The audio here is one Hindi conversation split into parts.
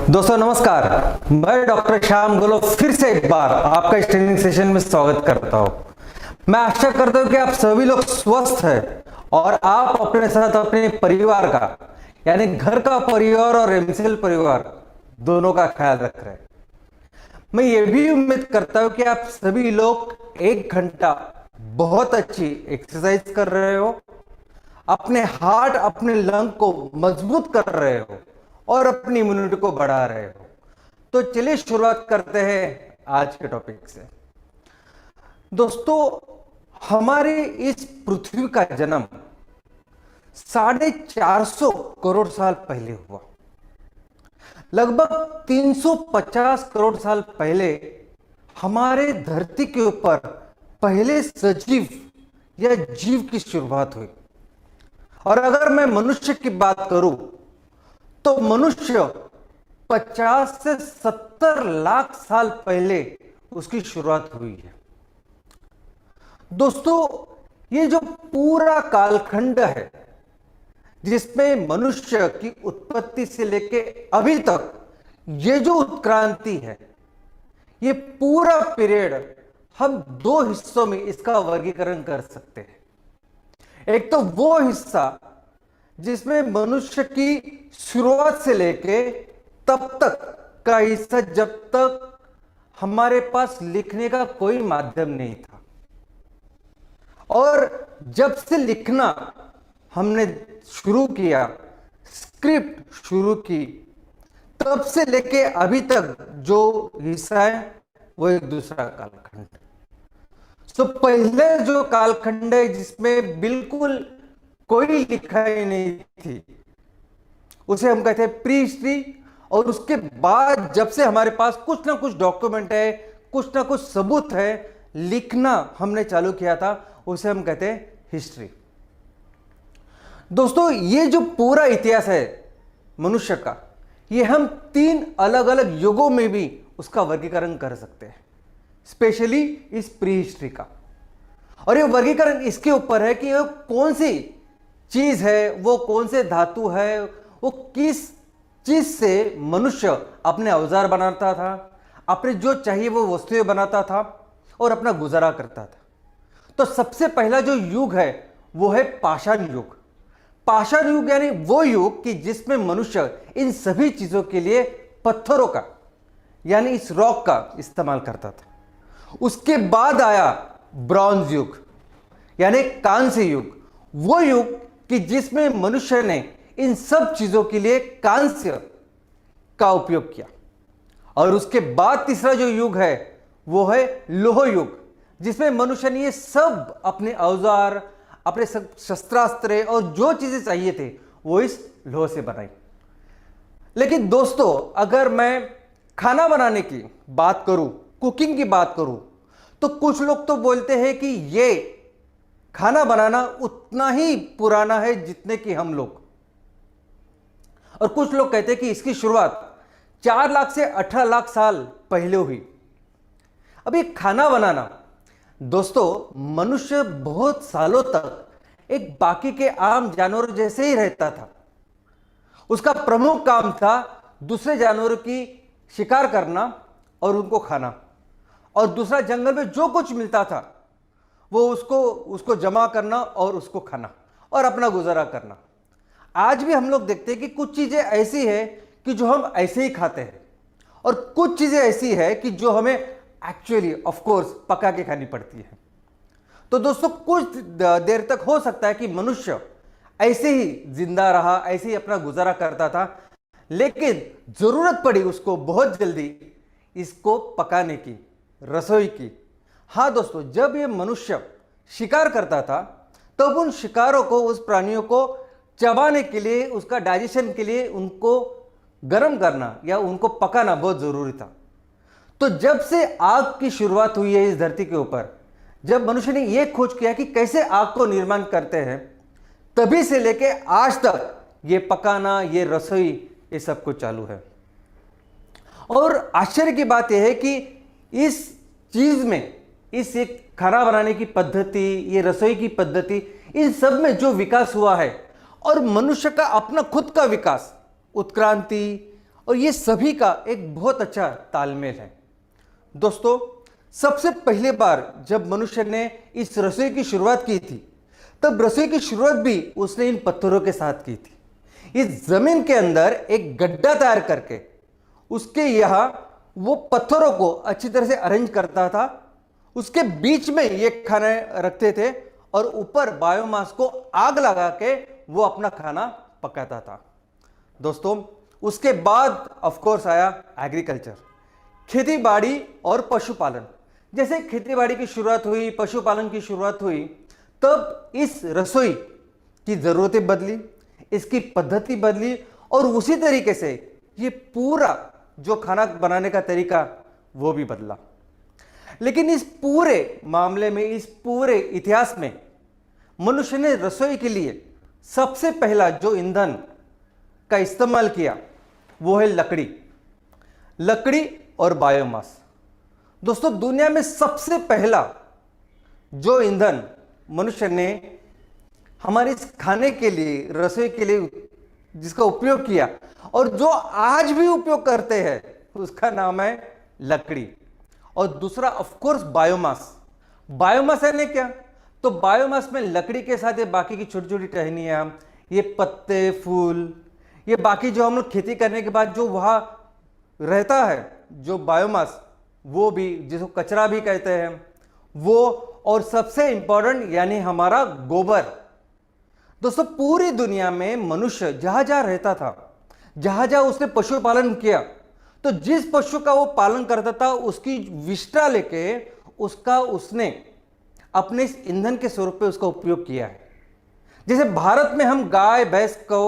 दोस्तों नमस्कार। मैं डॉक्टर श्याम गोलो फिर से एक बार आपका इस ट्रेनिंग सेशन में स्वागत करता हूं। मैं आशा करता हूं कि आप सभी लोग स्वस्थ हैं और आप अपने साथ अपने परिवार का यानी घर का परिवार और एमसीएल परिवार दोनों का ख्याल रख रहे हैं। मैं ये भी उम्मीद करता हूं कि आप सभी लोग 1 घंटा बहुत अच्छी एक्सरसाइज कर रहे हो, अपने हार्ट अपने लंग को मजबूत कर रहे हो और अपनी इम्यूनिटी को बढ़ा रहे हो। तो चलिए शुरुआत करते हैं आज के टॉपिक से। दोस्तों, हमारे इस पृथ्वी का जन्म 450 करोड़ साल पहले हुआ। लगभग 350 करोड़ साल पहले हमारे धरती के ऊपर पहले सजीव या जीव की शुरुआत हुई। और अगर मैं मनुष्य की बात करूं तो मनुष्य 50 से 70 लाख साल पहले उसकी शुरुआत हुई है। दोस्तों, ये जो पूरा कालखंड है जिसमें मनुष्य की उत्पत्ति से लेके अभी तक ये जो उत्क्रांति है, ये पूरा पीरियड हम 2 हिस्सों में इसका वर्गीकरण कर सकते हैं। एक तो वो हिस्सा जिसमें मनुष्य की शुरुआत से लेके तब तक का हिस्सा जब तक हमारे पास लिखने का कोई माध्यम नहीं था, और जब से लिखना हमने शुरू किया, स्क्रिप्ट शुरू की, तब से लेके अभी तक जो हिस्सा है वो एक दूसरा कालखंड। तो पहले जो कालखंड है जिसमें बिल्कुल कोई लिखाई नहीं थी, उसे हम कहते हैं प्री हिस्ट्री। और उसके बाद जब से हमारे पास कुछ ना कुछ डॉक्यूमेंट है, कुछ ना कुछ सबूत है, लिखना हमने चालू किया था, उसे हम कहते हैं हिस्ट्री। दोस्तों, ये जो पूरा इतिहास है मनुष्य का, ये हम 3 अलग अलग युगों में भी उसका वर्गीकरण कर सकते हैं, स्पेशली इस प्री हिस्ट्री का। और ये वर्गीकरण इसके ऊपर है कि वो कौन सी चीज है, वो कौन से धातु है, वो किस चीज से मनुष्य अपने औजार बनाता था, अपने जो चाहिए वो वस्तुएं बनाता था और अपना गुजारा करता था। तो सबसे पहला जो युग है वो है पाषाण युग। पाषाण युग यानी वो युग कि जिसमें मनुष्य इन सभी चीजों के लिए पत्थरों का यानी इस रॉक का इस्तेमाल करता था। उसके बाद आया ब्रॉन्ज युग यानी कांस्य युग, वो युग कि जिसमें मनुष्य ने इन सब चीजों के लिए कांस्य का उपयोग किया। और उसके बाद तीसरा जो युग है वो है लोह युग, जिसमें मनुष्य ने ये सब अपने औजार, अपने शस्त्रास्त्र और जो चीजें चाहिए थे वो इस लोह से बनाई। लेकिन दोस्तों, अगर मैं खाना बनाने की बात करूं, कुकिंग की बात करूं, तो कुछ लोग तो बोलते हैं कि ये खाना बनाना उतना ही पुराना है जितने कि हम लोग, और कुछ लोग कहते हैं कि इसकी शुरुआत 4 लाख से 18 लाख साल पहले हुई। अब ये खाना बनाना दोस्तों, मनुष्य बहुत सालों तक एक बाकी के आम जानवरों जैसे ही रहता था। उसका प्रमुख काम था दूसरे जानवरों की शिकार करना और उनको खाना, और दूसरा जंगल में जो कुछ मिलता था वो उसको जमा करना और उसको खाना और अपना गुजारा करना। आज भी हम लोग देखते हैं कि कुछ चीजें ऐसी है कि जो हम ऐसे ही खाते हैं, और कुछ चीजें ऐसी है कि जो हमें एक्चुअली ऑफ कोर्स पका के खानी पड़ती है। तो दोस्तों, कुछ देर तक हो सकता है कि मनुष्य ऐसे ही जिंदा रहा, ऐसे ही अपना गुजारा करता था, लेकिन जरूरत पड़ी उसको बहुत जल्दी इसको पकाने की, रसोई की। हाँ दोस्तों, जब ये मनुष्य शिकार करता था तब उन शिकारों को, उस प्राणियों को चबाने के लिए, उसका डाइजेशन के लिए उनको गर्म करना या उनको पकाना बहुत जरूरी था। तो जब से आग की शुरुआत हुई है इस धरती के ऊपर, जब मनुष्य ने यह खोज किया कि कैसे आग को निर्माण करते हैं, तभी से लेके आज तक ये पकाना, ये रसोई, ये सब कुछ चालू है। और आश्चर्य की बात यह है कि इस चीज में, इस एक खाना बनाने की पद्धति, ये रसोई की पद्धति, इन सब में जो विकास हुआ है और मनुष्य का अपना खुद का विकास, उत्क्रांति और ये सभी का एक बहुत अच्छा तालमेल है। दोस्तों, सबसे पहली बार जब मनुष्य ने इस रसोई की शुरुआत की थी, तब रसोई की शुरुआत भी उसने इन पत्थरों के साथ की थी। इस जमीन के अंदर एक गड्ढा तैयार करके उसके यहां वो पत्थरों को अच्छी तरह से अरेंज करता था, उसके बीच में ये खाना रखते थे और ऊपर बायोमास को आग लगा के वो अपना खाना पकाता था। दोस्तों, उसके बाद ऑफ कोर्स आया एग्रीकल्चर, खेती बाड़ी और पशुपालन। जैसे खेती बाड़ी की शुरुआत हुई, पशुपालन की शुरुआत हुई, तब इस रसोई की जरूरतें बदली, इसकी पद्धति बदली और उसी तरीके से ये पूरा जो खाना बनाने का तरीका वो भी बदला। लेकिन इस पूरे मामले में, इस पूरे इतिहास में मनुष्य ने रसोई के लिए सबसे पहला जो ईंधन का इस्तेमाल किया वो है लकड़ी, लकड़ी और बायोमास। दोस्तों, दुनिया में सबसे पहला जो ईंधन मनुष्य ने हमारे इस खाने के लिए, रसोई के लिए जिसका उपयोग किया और जो आज भी उपयोग करते हैं, उसका नाम है लकड़ी। और दूसरा ऑफ कोर्स बायोमास। बायोमास है क्या? तो बायोमास में लकड़ी के साथ ये बाकी की छोटी छोटी टहनियां, ये पत्ते, फूल, ये बाकी जो हम लोग खेती करने के बाद जो वहां रहता है, जो बायोमास, वो भी, जिसको कचरा भी कहते हैं वो, और सबसे इंपॉर्टेंट यानी हमारा गोबर। दोस्तों, पूरी दुनिया में मनुष्य जहां जहां रहता था, जहां जहां उसने पशुपालन किया, तो जिस पशु का वो पालन करता था उसकी विष्ठा लेके उसका उसने अपने इस ईंधन के स्वरूप पे उसका उपयोग किया है। जैसे भारत में हम गाय भैंस को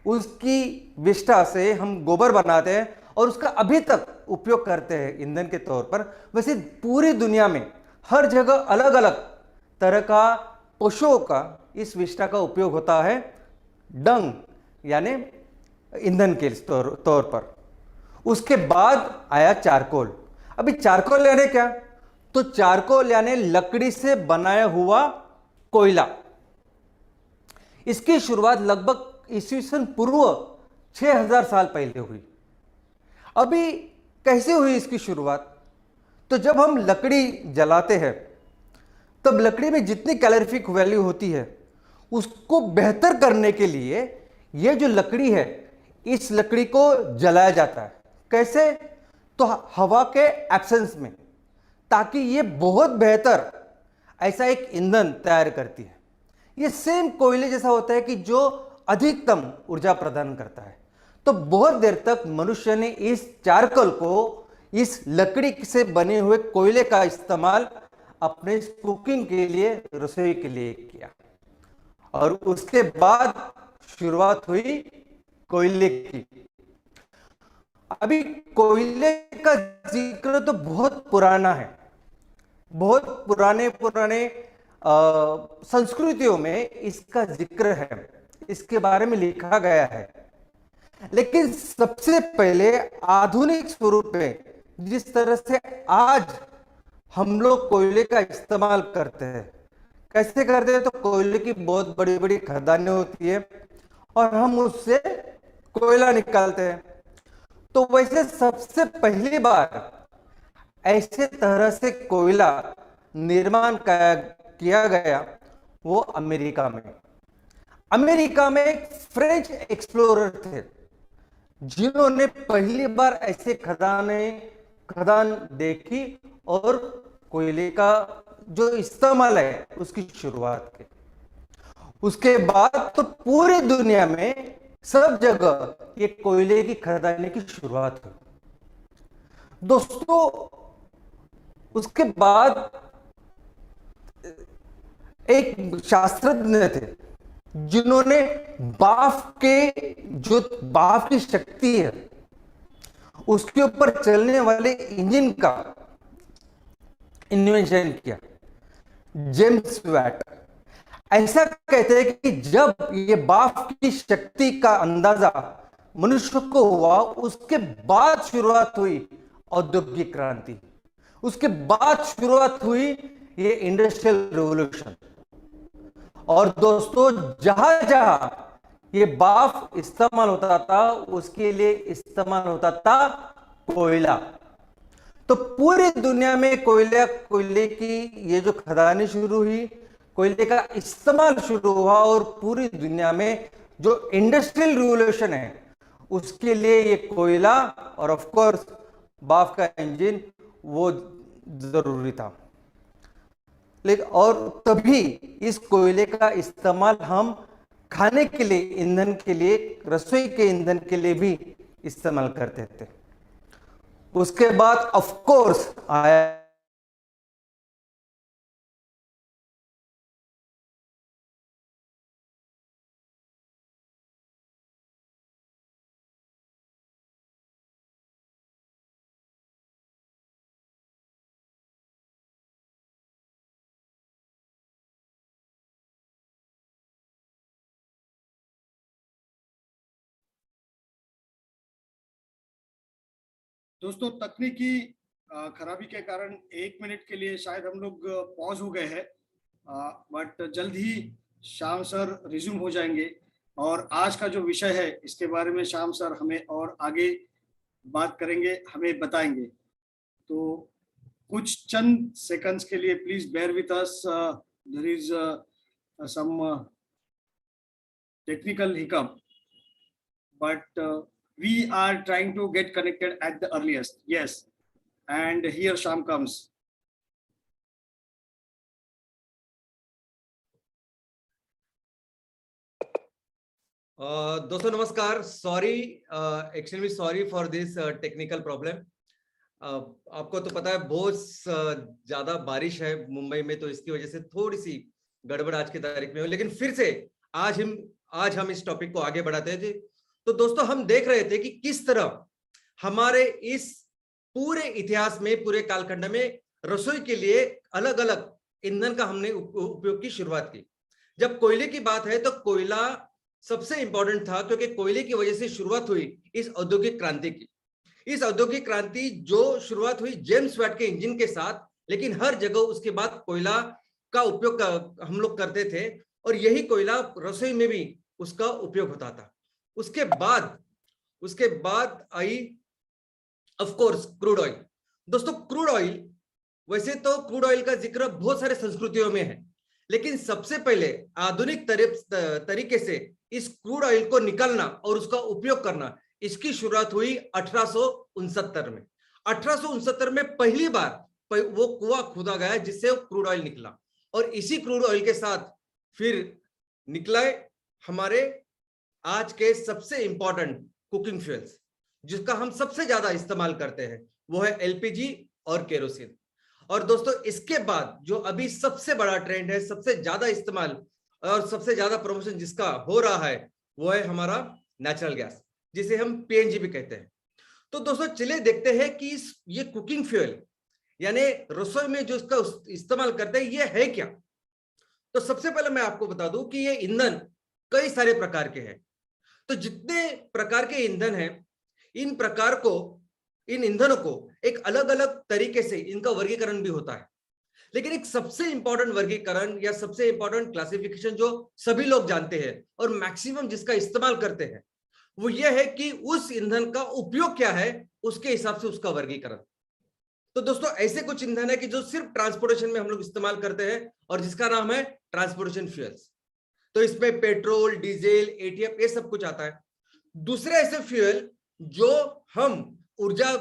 उसकी विष्ठा से हम गोबर बनाते हैं और उसका अभी तक उपयोग करते हैं ईंधन के तौर पर, वैसे पूरी दुनिया में हर जगह अलग अलग तरह का पशुओं का इस विष्ठा का उपयोग होता है डंग यानी ईंधन के तौर पर। उसके बाद आया चारकोल। अभी चारकोल यानी क्या? तो चारकोल यानी लकड़ी से बनाया हुआ कोयला। इसकी शुरुआत लगभग ईस्वी सन पूर्व 6000 साल पहले हुई। अभी कैसे हुई इसकी शुरुआत? तो जब हम लकड़ी जलाते हैं तब लकड़ी में जितनी कैलोरीफिक वैल्यू होती है उसको बेहतर करने के लिए ये जो लकड़ी है, इस लकड़ी को जलाया जाता है। कैसे? तो हवा के एब्सेंस में, ताकि ये बहुत बेहतर ऐसा एक ईंधन तैयार करती है। ये सेम कोयले जैसा होता है कि जो अधिकतम ऊर्जा प्रदान करता है। तो बहुत देर तक मनुष्य ने इस चारकोल को, इस लकड़ी से बने हुए कोयले का इस्तेमाल अपने कुकिंग के लिए, रसोई के लिए किया। और उसके बाद शुरुआत हुई कोयले की। अभी कोयले का जिक्र तो बहुत पुराना है, बहुत पुराने संस्कृतियों में इसका जिक्र है, इसके बारे में लिखा गया है। लेकिन सबसे पहले आधुनिक स्वरूप में जिस तरह से आज हम लोग कोयले का इस्तेमाल करते हैं, कैसे करते हैं? तो कोयले की बहुत बड़ी बड़ी खदानें होती है और हम उससे कोयला निकालते हैं। तो वैसे सबसे पहली बार ऐसे तरह से कोयला निर्माण किया गया वो अमेरिका में। अमेरिका में एक फ्रेंच एक्सप्लोरर थे जिन्होंने पहली बार ऐसे खदान देखी और कोयले का जो इस्तेमाल है उसकी शुरुआत की। उसके बाद तो पूरी दुनिया में सब जगह ये कोयले की खदानी की शुरुआत हुई। दोस्तों, उसके बाद एक शास्त्रज्ञ थे जिन्होंने भाप की शक्ति है उसके ऊपर चलने वाले इंजन का इन्वेंशन किया, जेम्स वैट। ऐसा कहते हैं कि जब ये भाप की शक्ति का अंदाजा मनुष्य को हुआ, उसके बाद शुरुआत हुई औद्योगिक क्रांति, उसके बाद शुरुआत हुई ये इंडस्ट्रियल रिवॉल्यूशन। और दोस्तों, जहां जहां ये बाफ इस्तेमाल होता था, उसके लिए इस्तेमाल होता था कोयला। तो पूरी दुनिया में कोयले की ये जो खदानें शुरू हुई, कोयले का इस्तेमाल शुरू हुआ, और पूरी दुनिया में जो इंडस्ट्रियल रिवोल्यूशन है उसके लिए ये कोयला और ऑफ कोर्स बाफ का इंजन वो जरूरी था। लेकिन और तभी इस कोयले का इस्तेमाल हम खाने के लिए, ईंधन के लिए, रसोई के ईंधन के लिए भी इस्तेमाल करते थे। उसके बाद ऑफ कोर्स आया दोस्तों, तकनीकी खराबी के कारण 1 मिनट के लिए शायद हम लोग पॉज हो गए हैं, बट जल्द ही श्याम सर रिज्यूम हो जाएंगे और आज का जो विषय है इसके बारे में श्याम सर हमें और आगे बात करेंगे, हमें बताएंगे। तो कुछ चंद सेकंड्स के लिए please bear with us, there is some technical hiccup, but we are trying to get connected at the earliest. Yes, and here Sham comes. दोस्तों नमस्कार। Sorry, actually sorry for this technical problem. आपको तो पता है बहुत ज्यादा बारिश है मुंबई में, तो इसकी वजह से थोड़ी सी गड़बड़ आज की तारीख में हो, लेकिन फिर से आज हम इस टॉपिक को आगे बढ़ाते थे। तो दोस्तों हम देख रहे थे कि किस तरह हमारे इस पूरे इतिहास में, पूरे कालखंड में रसोई के लिए अलग अलग ईंधन का हमने उपयोग की शुरुआत की। जब कोयले की बात है तो कोयला सबसे इंपॉर्टेंट था, क्योंकि कोयले की वजह से शुरुआत हुई इस औद्योगिक क्रांति की। इस औद्योगिक क्रांति जो शुरुआत हुई जेम्स वैट के इंजन के साथ, लेकिन हर जगह उसके बाद कोयला का उपयोग हम लोग करते थे, और यही कोयला रसोई में भी उसका उपयोग होता था। उसके बाद आई ऑफ कोर्स क्रूड ऑयल। दोस्तों क्रूड ऑयल, वैसे तो क्रूड ऑयल का जिक्र बहुत सारे संस्कृतियों में है, लेकिन सबसे पहले आधुनिक तरीके से इस क्रूड ऑयल को निकालना और उसका उपयोग करना, इसकी शुरुआत हुई 1869 में। 1869 में पहली बार वो कुआं खोदा गया जिससे क्रूड ऑयल निकला, और इसी क्रूड ऑयल के साथ फिर निकला हमारे आज के सबसे इंपॉर्टेंट कुकिंग फ्यूल्स, जिसका हम सबसे ज्यादा इस्तेमाल करते हैं, वो है एलपीजी और केरोसिन। और दोस्तों इसके बाद जो अभी सबसे बड़ा ट्रेंड है, सबसे ज्यादा इस्तेमाल और सबसे ज्यादा प्रमोशन जिसका हो रहा है, वो है हमारा नेचुरल गैस, जिसे हम पीएनजी भी कहते हैं। तो दोस्तों चलिए देखते हैं कि ये कुकिंग फ्यूल यानी रसोई में जो इसका इस्तेमाल करते हैं ये है क्या। तो सबसे पहले मैं आपको बता दूं कि ये ईंधन कई सारे प्रकार के हैं। तो जितने प्रकार के ईंधन हैं, इन ईंधनों को एक अलग अलग तरीके से इनका वर्गीकरण भी होता है, लेकिन एक सबसे इंपॉर्टेंट वर्गीकरण या सबसे इंपॉर्टेंट क्लासिफिकेशन जो सभी लोग जानते हैं और मैक्सिमम जिसका इस्तेमाल करते हैं, वो ये है कि उस ईंधन का उपयोग क्या है, उसके हिसाब से उसका वर्गीकरण। तो दोस्तों ऐसे कुछ ईंधन है कि जो सिर्फ ट्रांसपोर्टेशन में हम लोग इस्तेमाल करते हैं, और जिसका नाम है ट्रांसपोर्टेशन फ्यूल्स। तो इसमें पेट्रोल, डीजल, एटीएफ, ये सब कुछ आता है। दूसरे ऐसे फ्यूल जो हम ऊर्जा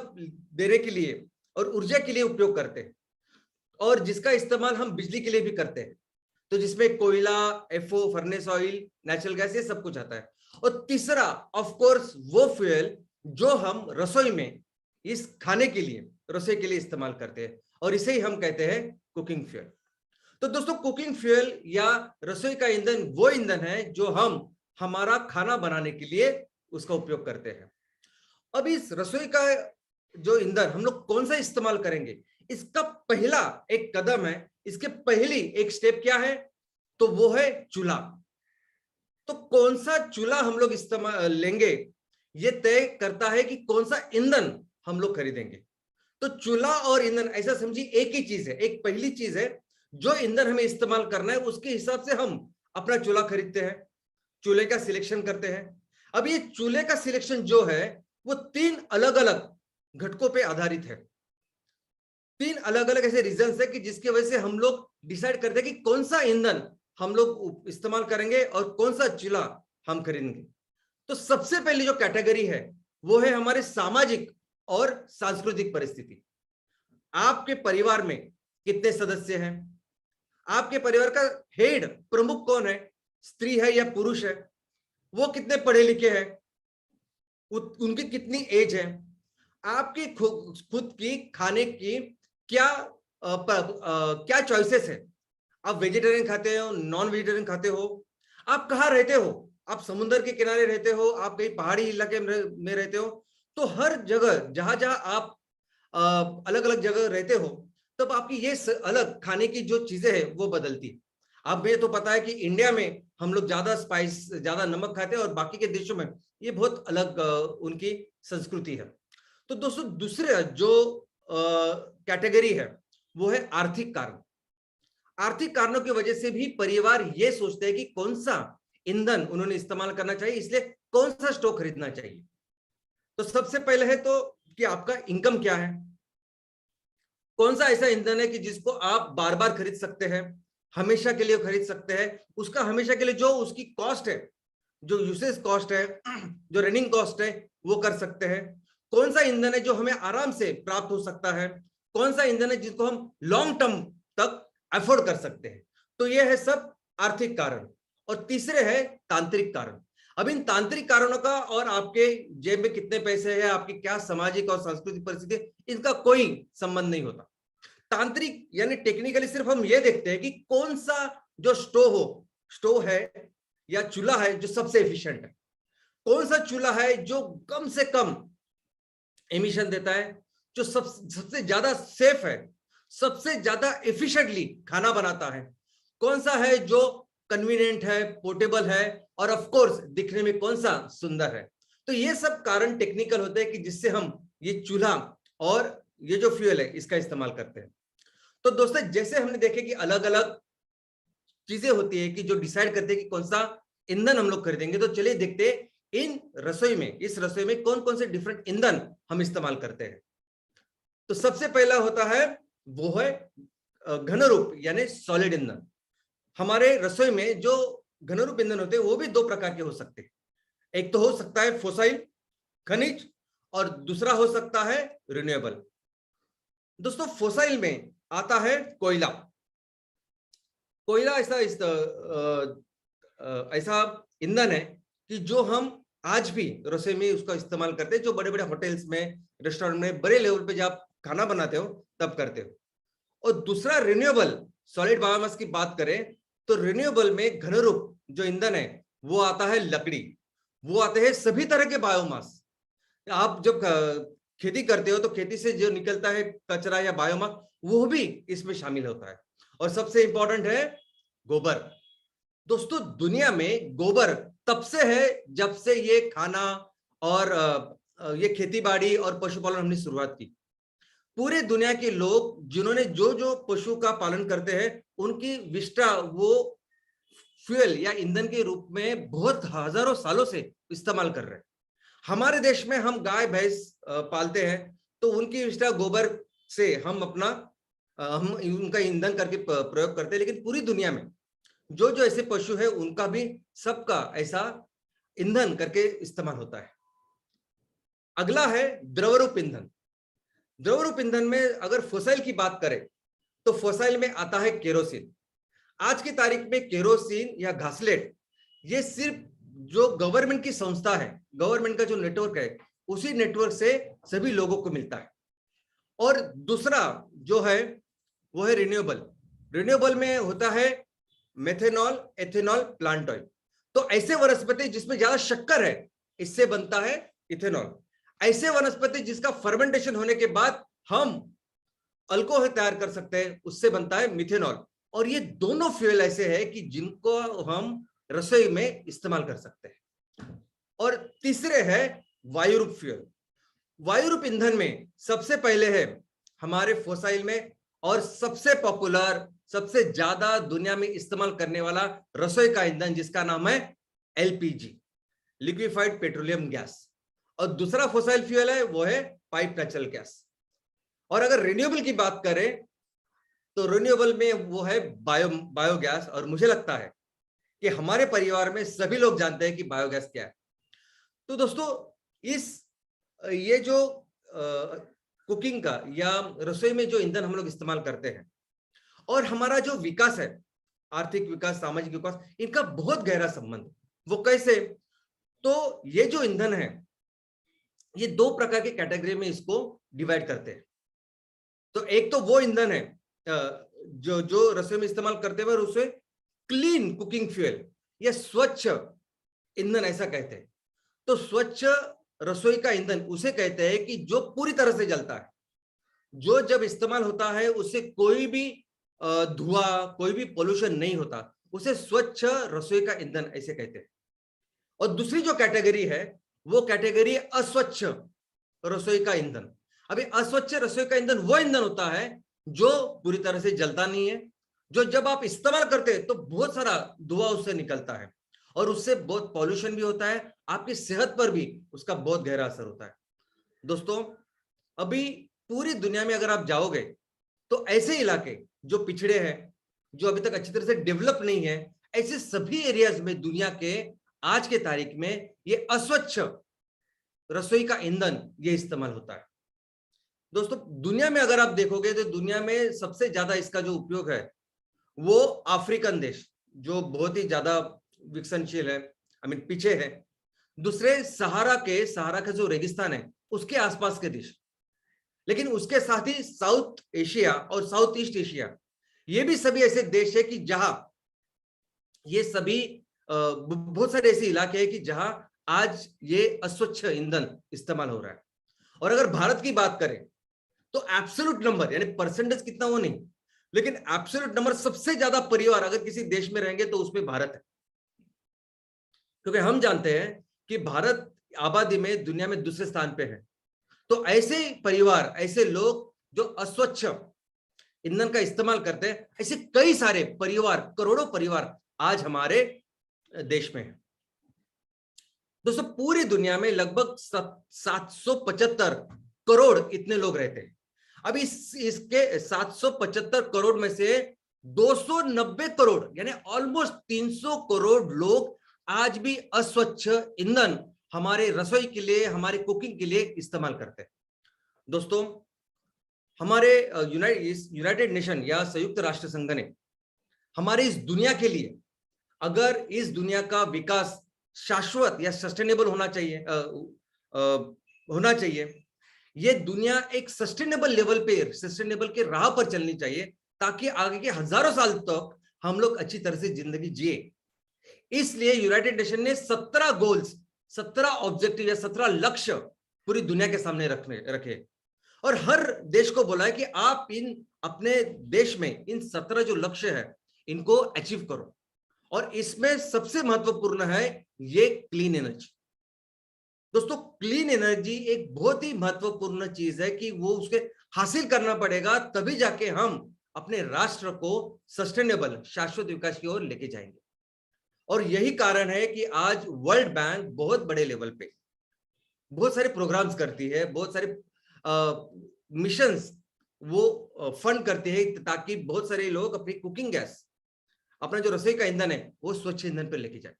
देने के लिए और ऊर्जा के लिए उपयोग करते हैं, और जिसका इस्तेमाल हम बिजली के लिए भी करते हैं, तो जिसमें कोयला, FO, furnace oil, natural gas, ये सब कुछ आता है। और तीसरा ऑफ कोर्स वो फ्यूल जो हम रसोई में इस खाने के लिए, रसोई के लिए इस्तेमाल करते हैं, और इसे ही हम कहते हैं कुकिंग फ्यूल। तो दोस्तों कुकिंग फ्यूल या रसोई का ईंधन वो ईंधन है जो हम हमारा खाना बनाने के लिए उसका उपयोग करते हैं। अब इस रसोई का जो ईंधन हम लोग कौन सा इस्तेमाल करेंगे, इसका पहला एक कदम है, इसके पहली एक स्टेप क्या है, तो वो है चूल्हा। तो कौन सा चूल्हा हम लोग इस्तेमाल लेंगे, ये तय करता है कि कौन सा ईंधन हम लोग खरीदेंगे। तो चूल्हा और ईंधन ऐसा समझिए एक ही चीज है, एक पहली चीज है, जो ईंधन हमें इस्तेमाल करना है उसके हिसाब से हम अपना चूल्हा खरीदते हैं। चूल्हे का सिलेक्शन करते हैं। अब ये चूल्हे का सिलेक्शन जो है वो 3 अलग अलग घटकों पे आधारित है। 3 अलग अलग ऐसे रीजंस है कि जिसकी वजह से हम लोग डिसाइड करते हैं कि कौन सा ईंधन हम लोग इस्तेमाल करेंगे और कौन सा चूल्हा हम खरीदेंगे। तो सबसे पहली जो कैटेगरी है वो है हमारे सामाजिक और सांस्कृतिक परिस्थिति। आपके परिवार में कितने सदस्य हैं, आपके परिवार का हेड प्रमुख कौन है, स्त्री है या पुरुष है, वो कितने पढ़े लिखे हैं, उनकी कितनी एज है, आपकी खुद की खाने की क्या चॉइसेस है, आप वेजिटेरियन खाते हो, नॉन वेजिटेरियन खाते हो, आप कहाँ रहते हो, आप समुद्र के किनारे रहते हो, आप कहीं पहाड़ी इलाके में रहते हो। तो हर जगह जहां जहां आप अलग अलग जगह रहते हो तब आपकी ये अलग खाने की जो चीजें हैं वो बदलती है। अब ये तो पता है कि इंडिया में हम लोग ज्यादा स्पाइस, ज्यादा नमक खाते हैं और बाकी के देशों में ये बहुत अलग उनकी संस्कृति है। तो दोस्तों दूसरे जो कैटेगरी है वो है आर्थिक कारण। आर्थिक कारणों की वजह से भी परिवार ये सोचते हैं कि कौन सा ईंधन उन्होंने इस्तेमाल करना चाहिए, इसलिए कौन सा स्टोव खरीदना चाहिए। तो सबसे पहले है तो कि आपका इनकम क्या है, कौन सा ऐसा ईंधन है कि जिसको आप बार बार खरीद सकते हैं, हमेशा के लिए खरीद सकते हैं, उसका हमेशा के लिए जो उसकी कॉस्ट है, जो यूसेज कॉस्ट है, जो रनिंग कॉस्ट है, वो कर सकते हैं। कौन सा ईंधन है जो हमें आराम से प्राप्त हो सकता है, कौन सा ईंधन है जिसको हम लॉन्ग टर्म तक अफोर्ड कर सकते हैं। तो ये है सब आर्थिक कारण। और तीसरे है तांत्रिक कारण। अब इन तांत्रिक कारणों का और आपके जेब में कितने पैसे हैं, आपकी क्या सामाजिक और सांस्कृतिक परिस्थिति, इनका कोई संबंध नहीं होता। तांत्रिक यानी टेक्निकली सिर्फ हम ये देखते हैं कि कौन सा जो स्टोव है या चूल्हा है जो सबसे एफिशिएंट है, कौन सा चूल्हा है जो कम से कम एमिशन देता है, जो सबसे ज्यादा सेफ है, सबसे ज्यादा एफिशिएंटली खाना बनाता है, कौन सा है जो कन्वीनियंट है, पोर्टेबल है और ऑफ कोर्स दिखने में कौन सा सुंदर है। तो ये सब कारण टेक्निकल होते हैं कि जिससे हम ये चूल्हा और ये जो फ्यूल है इसका इस्तेमाल करते हैं। तो दोस्तों जैसे हमने देखे कि अलग अलग चीजें होती है कि जो डिसाइड करते हैं कि कौन सा ईंधन हम लोग खरीदेंगे, तो चलिए देखते हैं इस रसोई में कौन कौन से डिफरेंट ईंधन हम इस्तेमाल करते हैं। तो सबसे पहला होता है वो है घन रूप यानी सॉलिड ईंधन। हमारे रसोई में जो घन रूप ईंधन होते हैं वो भी 2 प्रकार के हो सकते हैं। एक तो हो सकता है फोसाइल खनिज और दूसरा हो सकता है रिन्यूएबल। दोस्तों फोसाइल में आता है कोयला। कोयला ऐसा ईंधन है कि जो हम आज भी रसोई में उसका इस्तेमाल करते हैं, जो बड़े बड़े होटल्स में, रेस्टोरेंट में बड़े लेवल पे जब आप खाना बनाते हो तब करते हो। और दूसरा रिन्यूएबल सॉलिड बायोमास की बात करें तो रिन्यूएबल में घन रूप जो ईंधन है वो आता है लकड़ी, वो आते हैं सभी तरह के बायोमास। आप जब खेती करते हो तो खेती से जो निकलता है कचरा या बायोमास वो भी इसमें शामिल होता है। और सबसे इंपॉर्टेंट है गोबर। दोस्तों दुनिया में गोबर तब से है जब से ये खाना और ये खेती बाड़ी और पशुपालन हमने शुरुआत की। पूरे दुनिया के लोग जिन्होंने जो जो पशु का पालन करते हैं उनकी विष्ठा वो फ्यूल या ईंधन के रूप में बहुत हजारों सालों से इस्तेमाल कर रहे हैं। हमारे देश में हम गाय भैंस पालते हैं तो उनकी विष्ठा गोबर से हम उनका ईंधन करके प्रयोग करते हैं। लेकिन पूरी दुनिया में जो जो ऐसे पशु है उनका भी सबका ऐसा ईंधन करके इस्तेमाल होता है। अगला है द्रवरूप ईंधन। द्रवरूप ईंधन में अगर फोसाइल की बात करें तो फोसाइल में आता है केरोसिन। आज की तारीख में केरोसिन या घासलेट ये सिर्फ जो गवर्नमेंट की संस्था है, गवर्नमेंट का जो नेटवर्क है, उसी नेटवर्क से सभी लोगों को मिलता है। और दूसरा जो है वो है रिन्यूएबल। रिन्यूएबल में होता है मेथेनॉल, एथेनॉल, प्लांट ऑयल। तो ऐसे वनस्पति जिसमें ज्यादा शक्कर है इससे बनता है इथेनॉल। ऐसे वनस्पति जिसका फर्मेंटेशन होने के बाद हम अल्कोहल तैयार कर सकते हैं उससे बनता है मिथेनॉल। और ये दोनों फ्यूल ऐसे हैं कि जिनको हम रसोई में इस्तेमाल कर सकते हैं। और तीसरे है वायुरूप फ्यूल। वायुरूप ईंधन में सबसे पहले है हमारे फोसाइल में और सबसे पॉपुलर, सबसे ज्यादा दुनिया में इस्तेमाल करने वाला रसोई का ईंधन जिसका नाम है एलपीजी, लिक्विफाइड पेट्रोलियम गैस, और दूसरा फॉसिल फ्यूल है वो है पाइप नेचुरल गैस। और अगर रिन्यूएबल की बात करें तो रिन्यूएबल में वो है बायोगैस। और मुझे लगता है कि हमारे परिवार में सभी लोग जानते हैं कि बायोगैस क्या है। तो दोस्तों ये जो कुकिंग का या रसोई में जो ईंधन हम लोग इस्तेमाल करते हैं और हमारा जो विकास है, आर्थिक विकास, सामाजिक विकास, इनका बहुत गहरा संबंध। वो कैसे? तो ये जो ईंधन है ये दो प्रकार के कैटेगरी में इसको डिवाइड करते हैं। तो एक तो वो ईंधन है जो रसोई में इस्तेमाल करते हैं उसे क्लीन कुकिंग फ्यूल या स्वच्छ ईंधन ऐसा कहते हैं। तो स्वच्छ रसोई का ईंधन उसे कहते हैं कि जो पूरी तरह से जलता है, जो जब इस्तेमाल होता है उससे कोई भी धुआं, कोई भी पोल्यूशन नहीं होता, उसे स्वच्छ रसोई का ईंधन ऐसे कहते हैं। और दूसरी जो कैटेगरी है वो कैटेगरी अस्वच्छ रसोई का ईंधन। अभी अस्वच्छ रसोई का ईंधन वो ईंधन होता है जो पूरी तरह से जलता नहीं है, जो जब आप इस्तेमाल करते हैं तो बहुत सारा धुआं उससे निकलता है और उससे बहुत पॉल्यूशन भी होता है, आपकी सेहत पर भी उसका बहुत गहरा असर होता है। दोस्तों अभी पूरी दुनिया में अगर आप जाओगे तो ऐसे इलाके जो पिछड़े हैं, जो अभी तक अच्छी तरह से डेवलप नहीं है, ऐसे सभी एरियाज में दुनिया के आज के तारीख में ये अस्वच्छ रसोई का ईंधन ये इस्तेमाल होता है। दोस्तों दुनिया में अगर आप देखोगे तो दुनिया में सबसे ज्यादा इसका जो उपयोग है वो अफ्रीकन देश, जो बहुत ही ज्यादा विकसनशील है, पीछे है। दूसरे सहारा का जो रेगिस्तान है उसके आसपास के देश, लेकिन उसके साथ ही साउथ एशिया और साउथ ईस्ट एशिया, ये भी सभी ऐसे देश है कि जहां ये सभी बहुत सारे ऐसे इलाके हैं कि जहां आज ये अस्वच्छ ईंधन इस्तेमाल हो रहा है। और अगर भारत की बात करें तो एब्सोल्यूट नंबर यानी परसेंटेज कितना वो नहीं, लेकिन एब्सोल्यूट नंबर सबसे ज्यादा परिवार अगर किसी देश में रहेंगे तो उसमें भारत है। क्योंकि हम जानते हैं कि भारत आबादी में दुनिया में दूसरे स्थान पे है। तो ऐसे परिवार, ऐसे लोग जो अस्वच्छ ईंधन का इस्तेमाल करते हैं, ऐसे कई सारे परिवार, करोड़ों परिवार आज हमारे देश में है। दोस्तों पूरी दुनिया में लगभग 775 करोड़ इतने लोग रहते हैं। अब इसके 775 करोड़ में से 290 करोड़ यानी ऑलमोस्ट 300 करोड़ लोग आज भी अस्वच्छ ईंधन हमारे रसोई के लिए, हमारे कुकिंग के लिए इस्तेमाल करते हैं। दोस्तों हमारे यूनाइटेड नेशन या संयुक्त राष्ट्र संघ ने हमारे इस दुनिया के लिए, अगर इस दुनिया का विकास शाश्वत या सस्टेनेबल होना चाहिए, ये दुनिया एक सस्टेनेबल लेवल पे, सस्टेनेबल के राह पर चलनी चाहिए, ताकि आगे के हजारों साल तक हम लोग अच्छी तरह से जिंदगी जिए। इसलिए यूनाइटेड नेशन ने 17 गोल्स, 17 ऑब्जेक्टिव या 17 लक्ष्य पूरी दुनिया के सामने रखे और हर देश को बोला है कि आप इन अपने देश में इन 17 जो लक्ष्य है इनको अचीव करो। और इसमें सबसे महत्वपूर्ण है ये क्लीन एनर्जी। दोस्तों क्लीन एनर्जी एक बहुत ही महत्वपूर्ण चीज है कि वो उसके हासिल करना पड़ेगा, तभी जाके हम अपने राष्ट्र को सस्टेनेबल, शाश्वत विकास की ओर लेके जाएंगे। और यही कारण है कि आज वर्ल्ड बैंक बहुत बड़े लेवल पे बहुत सारे प्रोग्राम्स करती है, बहुत सारे मिशंस वो फंड करती है, ताकि बहुत सारे लोग अपनी कुकिंग गैस, अपना जो रसोई का ईंधन है वो स्वच्छ ईंधन पर लेके जाए।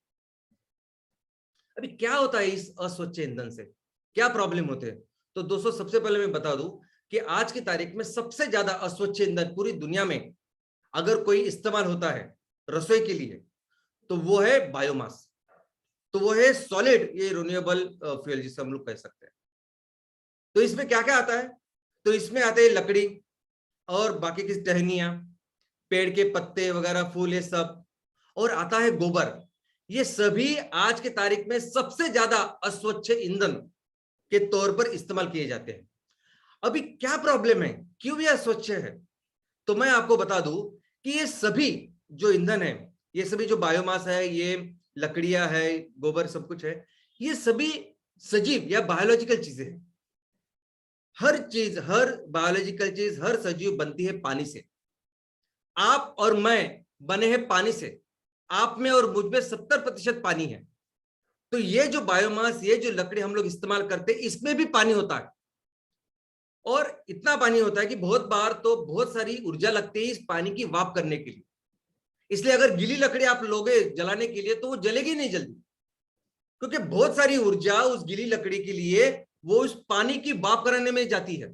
अभी क्या होता है इस अस्वच्छ ईंधन से, क्या प्रॉब्लम होते हैं? तो दोस्तों सबसे पहले मैं बता दूं कि आज की तारीख में सबसे ज्यादा अस्वच्छ ईंधन पूरी दुनिया में अगर कोई इस्तेमाल होता है रसोई के लिए तो वो है बायोमास, तो वो है सॉलिड ये रिन्यूएबल फ्यूल जिसे हम लोग कह सकते हैं। तो इसमें क्या क्या आता है? तो इसमें आते हैं लकड़ी और बाकी की टहनियां, पेड़ के पत्ते वगैरह, फूल, ये सब, और आता है गोबर। ये सभी आज के तारीख में सबसे ज्यादा अस्वच्छ ईंधन के तौर पर इस्तेमाल किए जाते हैं। अभी क्या प्रॉब्लम है, क्यों ये अस्वच्छ है? तो मैं आपको बता दूं कि ये सभी जो ईंधन है, ये सभी जो बायोमास है, ये लकड़ियां है, गोबर, सब कुछ है, ये सभी सजीव या बायोलॉजिकल चीजें हैं। हर चीज, हर बायोलॉजिकल चीज, हर सजीव बनती है पानी से। आप और मैं बने हैं पानी से। आप में और मुझ में 70% पानी है, तो ये जो बायोमास, ये जो लकड़ी हम लोग इस्तेमाल करते हैं, इसमें भी पानी होता है, और इतना पानी होता है कि बहुत बार तो बहुत सारी ऊर्जा लगती है इस पानी की वाफ करने के लिए। इसलिए अगर गीली लकड़ी आप लोगे जलाने के लिए तो वो जलेगी नहीं जल्दी, क्योंकि बहुत सारी ऊर्जा उस गीली लकड़ी के लिए वो उस पानी की वाफ कराने में जाती है।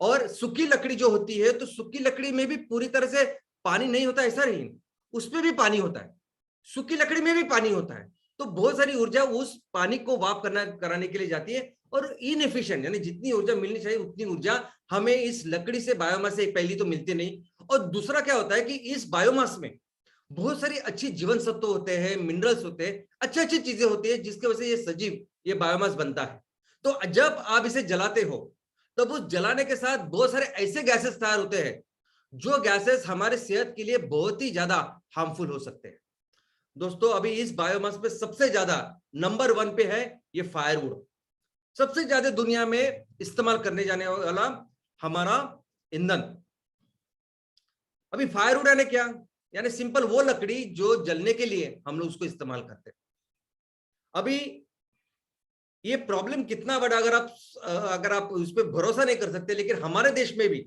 और सूखी लकड़ी जो होती है, तो सूखी लकड़ी में भी पूरी तरह से पानी नहीं होता ऐसा नहीं, उसमें भी पानी होता है, सूखी लकड़ी में भी पानी होता है। तो बहुत सारी ऊर्जा उस पानी को वाफ कराने के लिए जाती है, और इनएफिशिएंट, यानी जितनी ऊर्जा मिलनी चाहिए उतनी ऊर्जा हमें इस लकड़ी से, बायोमास से पहली तो मिलती नहीं। और दूसरा क्या होता है कि इस बायोमास में बहुत सारी अच्छी जीवन सत्व होते हैं, मिनरल्स होते हैं, अच्छी अच्छी चीजें होती है, जिसकी वजह से ये सजीव, ये बायोमास बनता है। तो जब आप इसे जलाते हो तब उस जलाने के साथ बहुत सारे ऐसे गैसेस तैयार होते हैं जो गैसेस हमारे सेहत के लिए बहुत ही ज्यादा हार्मफुल हो सकते हैं। दोस्तों, अभी इस बायोमास पे सबसे ज्यादा नंबर 1 पे है ये फायरवुड, सबसे ज्यादा दुनिया में इस्तेमाल करने जाने वाला हमारा ईंधन। अभी फायरवुड यानी क्या? यानी सिंपल वो लकड़ी जो जलने के लिए हम लोग उसको इस्तेमाल करते हैं। अभी ये प्रॉब्लम कितना बड़ा, अगर आप उस पर भरोसा नहीं कर सकते, लेकिन हमारे देश में भी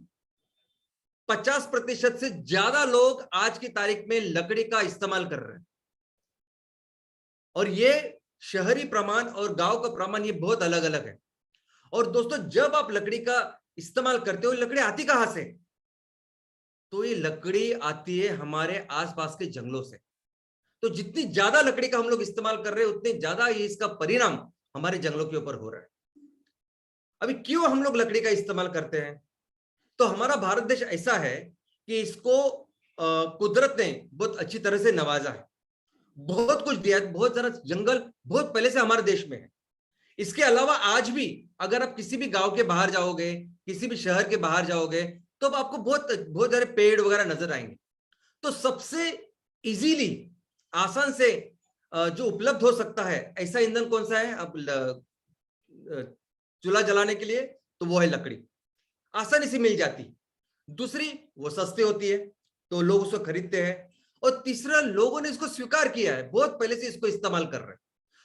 50% से ज्यादा लोग आज की तारीख में लकड़ी का इस्तेमाल कर रहे हैं। और ये शहरी प्रमाण और गांव का प्रमाण ये बहुत अलग अलग है। और दोस्तों, जब आप लकड़ी का इस्तेमाल करते हो, लकड़ी आती कहां से? तो ये लकड़ी आती है हमारे आसपास के जंगलों से। तो जितनी ज्यादा लकड़ी का हम लोग इस्तेमाल कर रहे हैं, उतनी ज्यादा ये इसका परिणाम हमारे जंगलों के ऊपर हो रहा है। अभी क्यों हम लोग लकड़ी का इस्तेमाल करते हैं? तो हमारा भारत देश ऐसा है कि इसको कुदरत ने बहुत अच्छी तरह से नवाजा है, बहुत कुछ दिया है, बहुत सारा जंगल बहुत पहले से हमारे देश में है। इसके अलावा आज भी अगर आप किसी भी गांव के बाहर जाओगे, किसी भी शहर के बाहर जाओगे, तो आपको बहुत बहुत सारे पेड़ वगैरह नजर आएंगे। तो सबसे इजीली, आसान से जो उपलब्ध हो सकता है ऐसा ईंधन कौन सा है अब चूल्हा जलाने के लिए? तो वो है लकड़ी, आसानी से मिल जाती। दूसरी, वो सस्ती होती है तो लोग उसको खरीदते हैं। और तीसरा, लोगों ने इसको स्वीकार किया है, बहुत पहले से इसको इस्तेमाल कर रहे हैं।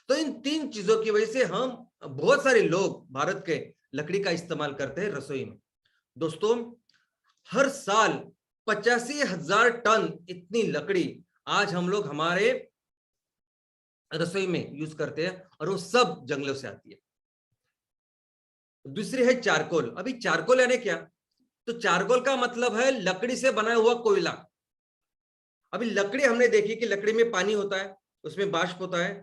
तो इन 3 चीजों की वजह से हम बहुत सारे लोग भारत के लकड़ी का इस्तेमाल करते हैं रसोई में। दोस्तों, हर साल 85,000 टन इतनी लकड़ी आज हम लोग हमारे रसोई में यूज करते हैं, और वो सब जंगलों से आती है। दूसरी है चारकोल। अभी चारकोल यानी क्या? तो चारकोल का मतलब है लकड़ी से बना हुआ कोयला। अभी लकड़ी हमने देखी कि लकड़ी में पानी होता है, उसमें बाष्प होता है।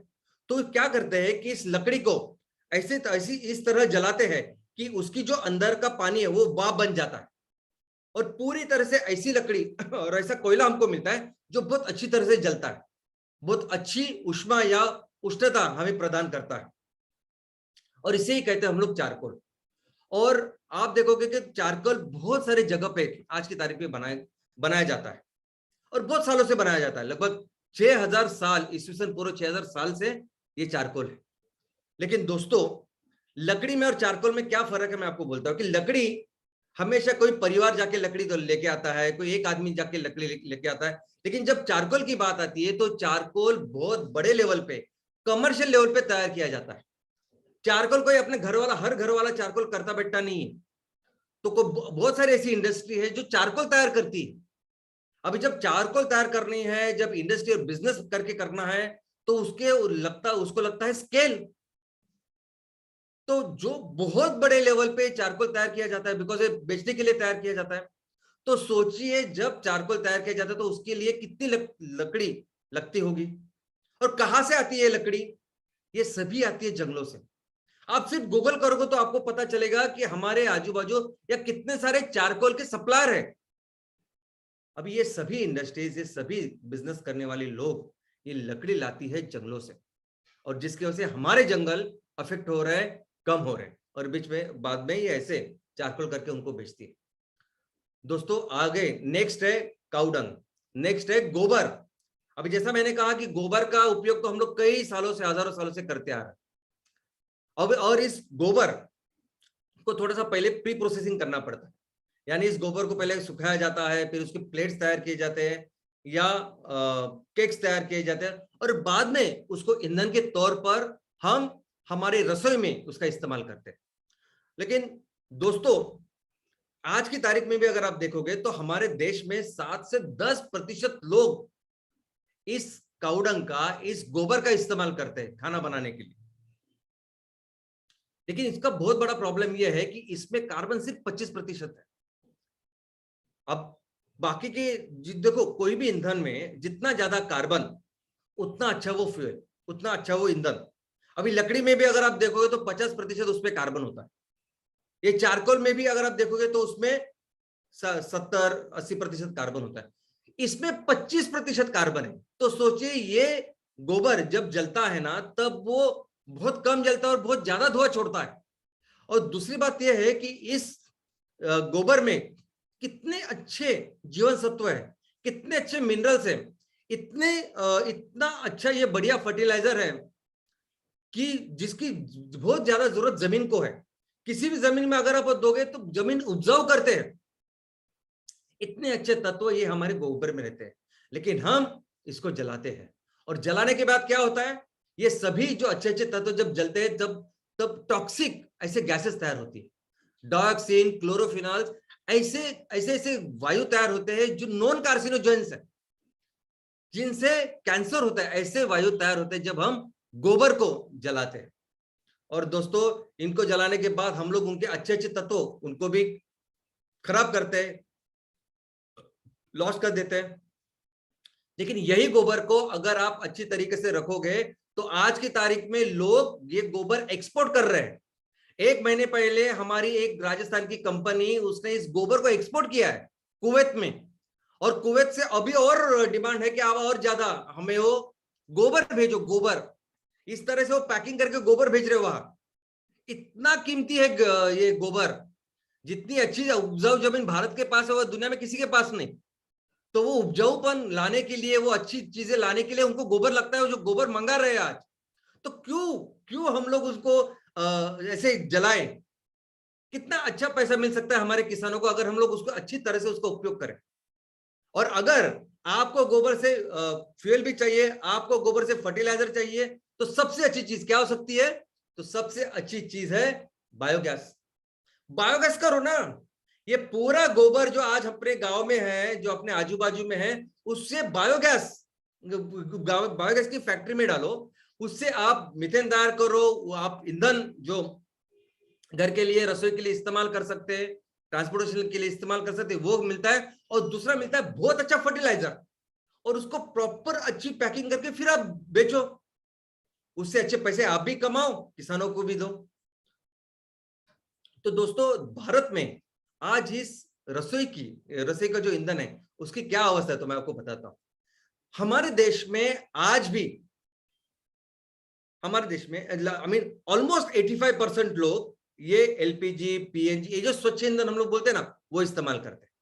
तो क्या करते हैं कि इस लकड़ी को ऐसी इस तरह जलाते हैं कि उसकी जो अंदर का पानी है वो भाप बन जाता है, और पूरी तरह से ऐसी लकड़ी और ऐसा कोयला हमको मिलता है जो बहुत अच्छी तरह से जलता है, बहुत अच्छी ऊष्मा या उष्णता हमें प्रदान करता है, और इसे ही कहते हैं हम लोग चारकोल। और आप देखोगे कि चारकोल बहुत सारे जगह पे आज की तारीख में बनाया जाता है, और बहुत सालों से बनाया जाता है, लगभग 6000 साल, ईस्वी पूर्व 6000 साल से ये चारकोल है। लेकिन दोस्तों, लकड़ी में और चारकोल में क्या फर्क है मैं आपको बोलता हूं कि लकड़ी हमेशा कोई परिवार जाके लकड़ी तो लेके आता है, कोई एक आदमी जाके लकड़ी लेके आता है। लेकिन जब चारकोल की बात आती है तो चारकोल बहुत बड़े लेवल पे, कमर्शियल लेवल पे तैयार किया जाता है। चारकोल कोई अपने हर घर वाला चारकोल करता बैठता नहीं है। तो बहुत सारी ऐसी इंडस्ट्री है जो चारकोल तैयार करती है। अभी जब चारकोल तैयार करनी है, जब इंडस्ट्री और बिजनेस करके करना है, तो उसको लगता है स्केल। तो जो बहुत बड़े लेवल पे चारकोल तैयार किया जाता है, बिकॉज ये बेचने के लिए तैयार किया जाता है। तो सोचिए, जब चारकोल तैयार किया जाता है तो उसके लिए कितनी लकड़ी लगती होगी, और कहां से आती है लकड़ी? ये सभी आती है जंगलों से। आप सिर्फ गूगल करोगे तो आपको पता चलेगा कि हमारे आजू बाजू या कितने सारे चारकोल के सप्लायर है। अभी ये सभी इंडस्ट्रीज, ये सभी बिजनेस करने वाले लोग ये लकड़ी लाती है जंगलों से, और जिसकी वजह से हमारे जंगल अफेक्ट हो रहे हैं, कम हो रहे हैं, और बीच में बाद में ये ऐसे चारकोल करके उनको बेचती है। दोस्तों, आगे नेक्स्ट है काउडंग, नेक्स्ट है गोबर। अभी जैसा मैंने कहा कि गोबर का उपयोग तो हम लोग कई सालों से, हजारों सालों से करते आ रहे हैं। अब और इस गोबर को थोड़ा सा पहले प्री प्रोसेसिंग करना पड़ता है, यानी इस गोबर को पहले सुखाया जाता है, फिर उसके प्लेट्स तैयार किए जाते हैं, या केक्स तैयार किए जाते हैं और बाद में उसको ईंधन के तौर पर हम हमारे रसोई में उसका इस्तेमाल करते हैं। लेकिन दोस्तों, आज की तारीख में भी अगर आप देखोगे तो हमारे देश में 7 से 10% लोग इस काउडंग का, इस गोबर का इस्तेमाल करते हैं खाना बनाने के लिए। लेकिन इसका बहुत बड़ा प्रॉब्लम यह है कि इसमें कार्बन सिर्फ 25% है। अब बाकी के देखो, कोई भी ईंधन में जितना ज्यादा कार्बन उतना अच्छा वो फ्यूल, उतना अच्छा वो ईंधन। अभी लकड़ी में भी अगर आप देखोगे तो 50% उसमें कार्बन होता है। ये चारकोल में भी अगर आप देखोगे तो उसमें 70-80% कार्बन होता है। इसमें 25% कार्बन है। तो सोचिए, ये गोबर जब जलता है ना, तब वो बहुत कम जलता है और बहुत ज्यादा धुआं छोड़ता है। और दूसरी बात यह है कि इस गोबर में कितने अच्छे जीवन सत्व है, कितने अच्छे मिनरल्स हैं, इतना अच्छा ये बढ़िया फर्टिलाइजर है कि जिसकी बहुत ज्यादा जरूरत जमीन को है। किसी भी जमीन में अगर आप दोगे तो जमीन उपजाऊ करते हैं। इतने अच्छे तत्व ये हमारे गोबर में रहते हैं, लेकिन हम इसको जलाते हैं। और जलाने के बाद क्या होता है, ये सभी जो अच्छे अच्छे तत्व जब जलते हैं तब टॉक्सिक ऐसे गैसेस तैयार होती है, डाइऑक्सिन, क्लोरोफिनॉल्स, ऐसे ऐसे ऐसे वायु तैयार होते हैं जो नॉन कार्सिनोजेंस है, जिनसे कैंसर होता है। ऐसे वायु तैयार होते हैं जब हम गोबर को जलाते हैं। और दोस्तों, इनको जलाने के बाद हम लोग उनके अच्छे अच्छे तत्व उनको भी खराब करते हैं, लॉस कर देते हैं। लेकिन यही गोबर को अगर आप अच्छी तरीके से रखोगे तो आज की तारीख में लोग ये गोबर एक्सपोर्ट कर रहे हैं। 1 महीने पहले हमारी एक राजस्थान की कंपनी, उसने इस गोबर को एक्सपोर्ट किया है कुवैत में। और कुवैत से अभी और डिमांड है कि आप और ज्यादा हमें वो गोबर भेजो, गोबर। इस तरह से वो पैकिंग करके गोबर भेज रहे हो वहां। इतना कीमती है ये गोबर। जितनी अच्छी उपजाऊ जमीन भारत के पास है वो दुनिया में किसी के पास नहीं। तो वो उपजाऊपन लाने के लिए, वो अच्छी चीजें लाने के लिए उनको गोबर लगता है, जो गोबर मंगा रहे हैं आज। तो क्यों हम लोग उसको ऐसे जलाएं? कितना अच्छा पैसा मिल सकता है हमारे किसानों को अगर हम लोग उसको अच्छी तरह से उसका उपयोग करें। और अगर आपको गोबर से फ्यूल भी चाहिए, आपको गोबर से फर्टिलाइजर चाहिए, तो सबसे अच्छी चीज क्या हो सकती है? तो सबसे अच्छी चीज है बायोगैस। बायोगैस करो ना। ये पूरा गोबर जो आज अपने गांव में है, जो अपने आजू बाजू में है, उससे बायोगैस की फैक्ट्री में डालो। उससे आप मीथेन तैयार करो, आप ईंधन जो घर के लिए, रसोई के लिए इस्तेमाल कर सकते हैं, ट्रांसपोर्टेशन के लिए इस्तेमाल कर सकते हैं, वो मिलता है। और दूसरा मिलता है बहुत अच्छा फर्टिलाइजर, और उसको प्रॉपर अच्छी पैकिंग करके फिर आप बेचो। उससे अच्छे पैसे आप भी कमाओ, किसानों को भी दो। तो दोस्तों, भारत में आज इस रसोई का जो ईंधन है उसकी क्या अवस्था है, तो मैं आपको बताता हूं। हमारे देश में आज भी, हमारे देश में ऑलमोस्ट 85% लोग ये एलपीजी, पीएनजी, ये जो स्वच्छ ईंधन हम लोग बोलते हैं ना, वो इस्तेमाल करते हैं।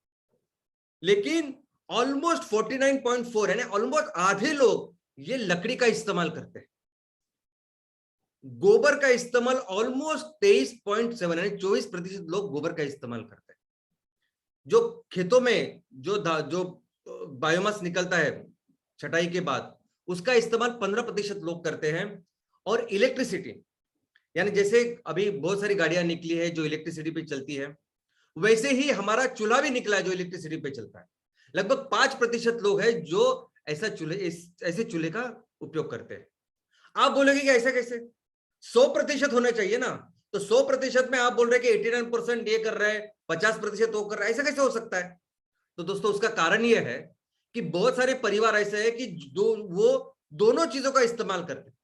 लेकिन ऑलमोस्ट 49.4 यानी ऑलमोस्ट आधे लोग ये लकड़ी का इस्तेमाल करते हैं। गोबर का इस्तेमाल ऑलमोस्ट 23.7 यानी 24% लोग गोबर का इस्तेमाल करते हैं। जो खेतों में जो बायोमास निकलता है छटाई के बाद, उसका इस्तेमाल 15% लोग करते हैं। और इलेक्ट्रिसिटी, यानी जैसे अभी बहुत सारी गाड़ियां निकली है जो इलेक्ट्रिसिटी पे चलती है, वैसे ही हमारा चूल्हा भी निकला है जो इलेक्ट्रिसिटी पे चलता है। लगभग 5% लोग हैं जो ऐसे चूल्हे का उपयोग करते हैं। आप बोलोगे कि ऐसा कैसे? 100% होना चाहिए ना। तो 100% में आप बोल रहे कि 89% ये कर रहा है, 50% वो कर रहा है, ऐसा कैसे हो सकता है? तो दोस्तों, उसका कारण यह है कि बहुत सारे परिवार ऐसे हैं कि वो दोनों चीजों का इस्तेमाल करते हैं।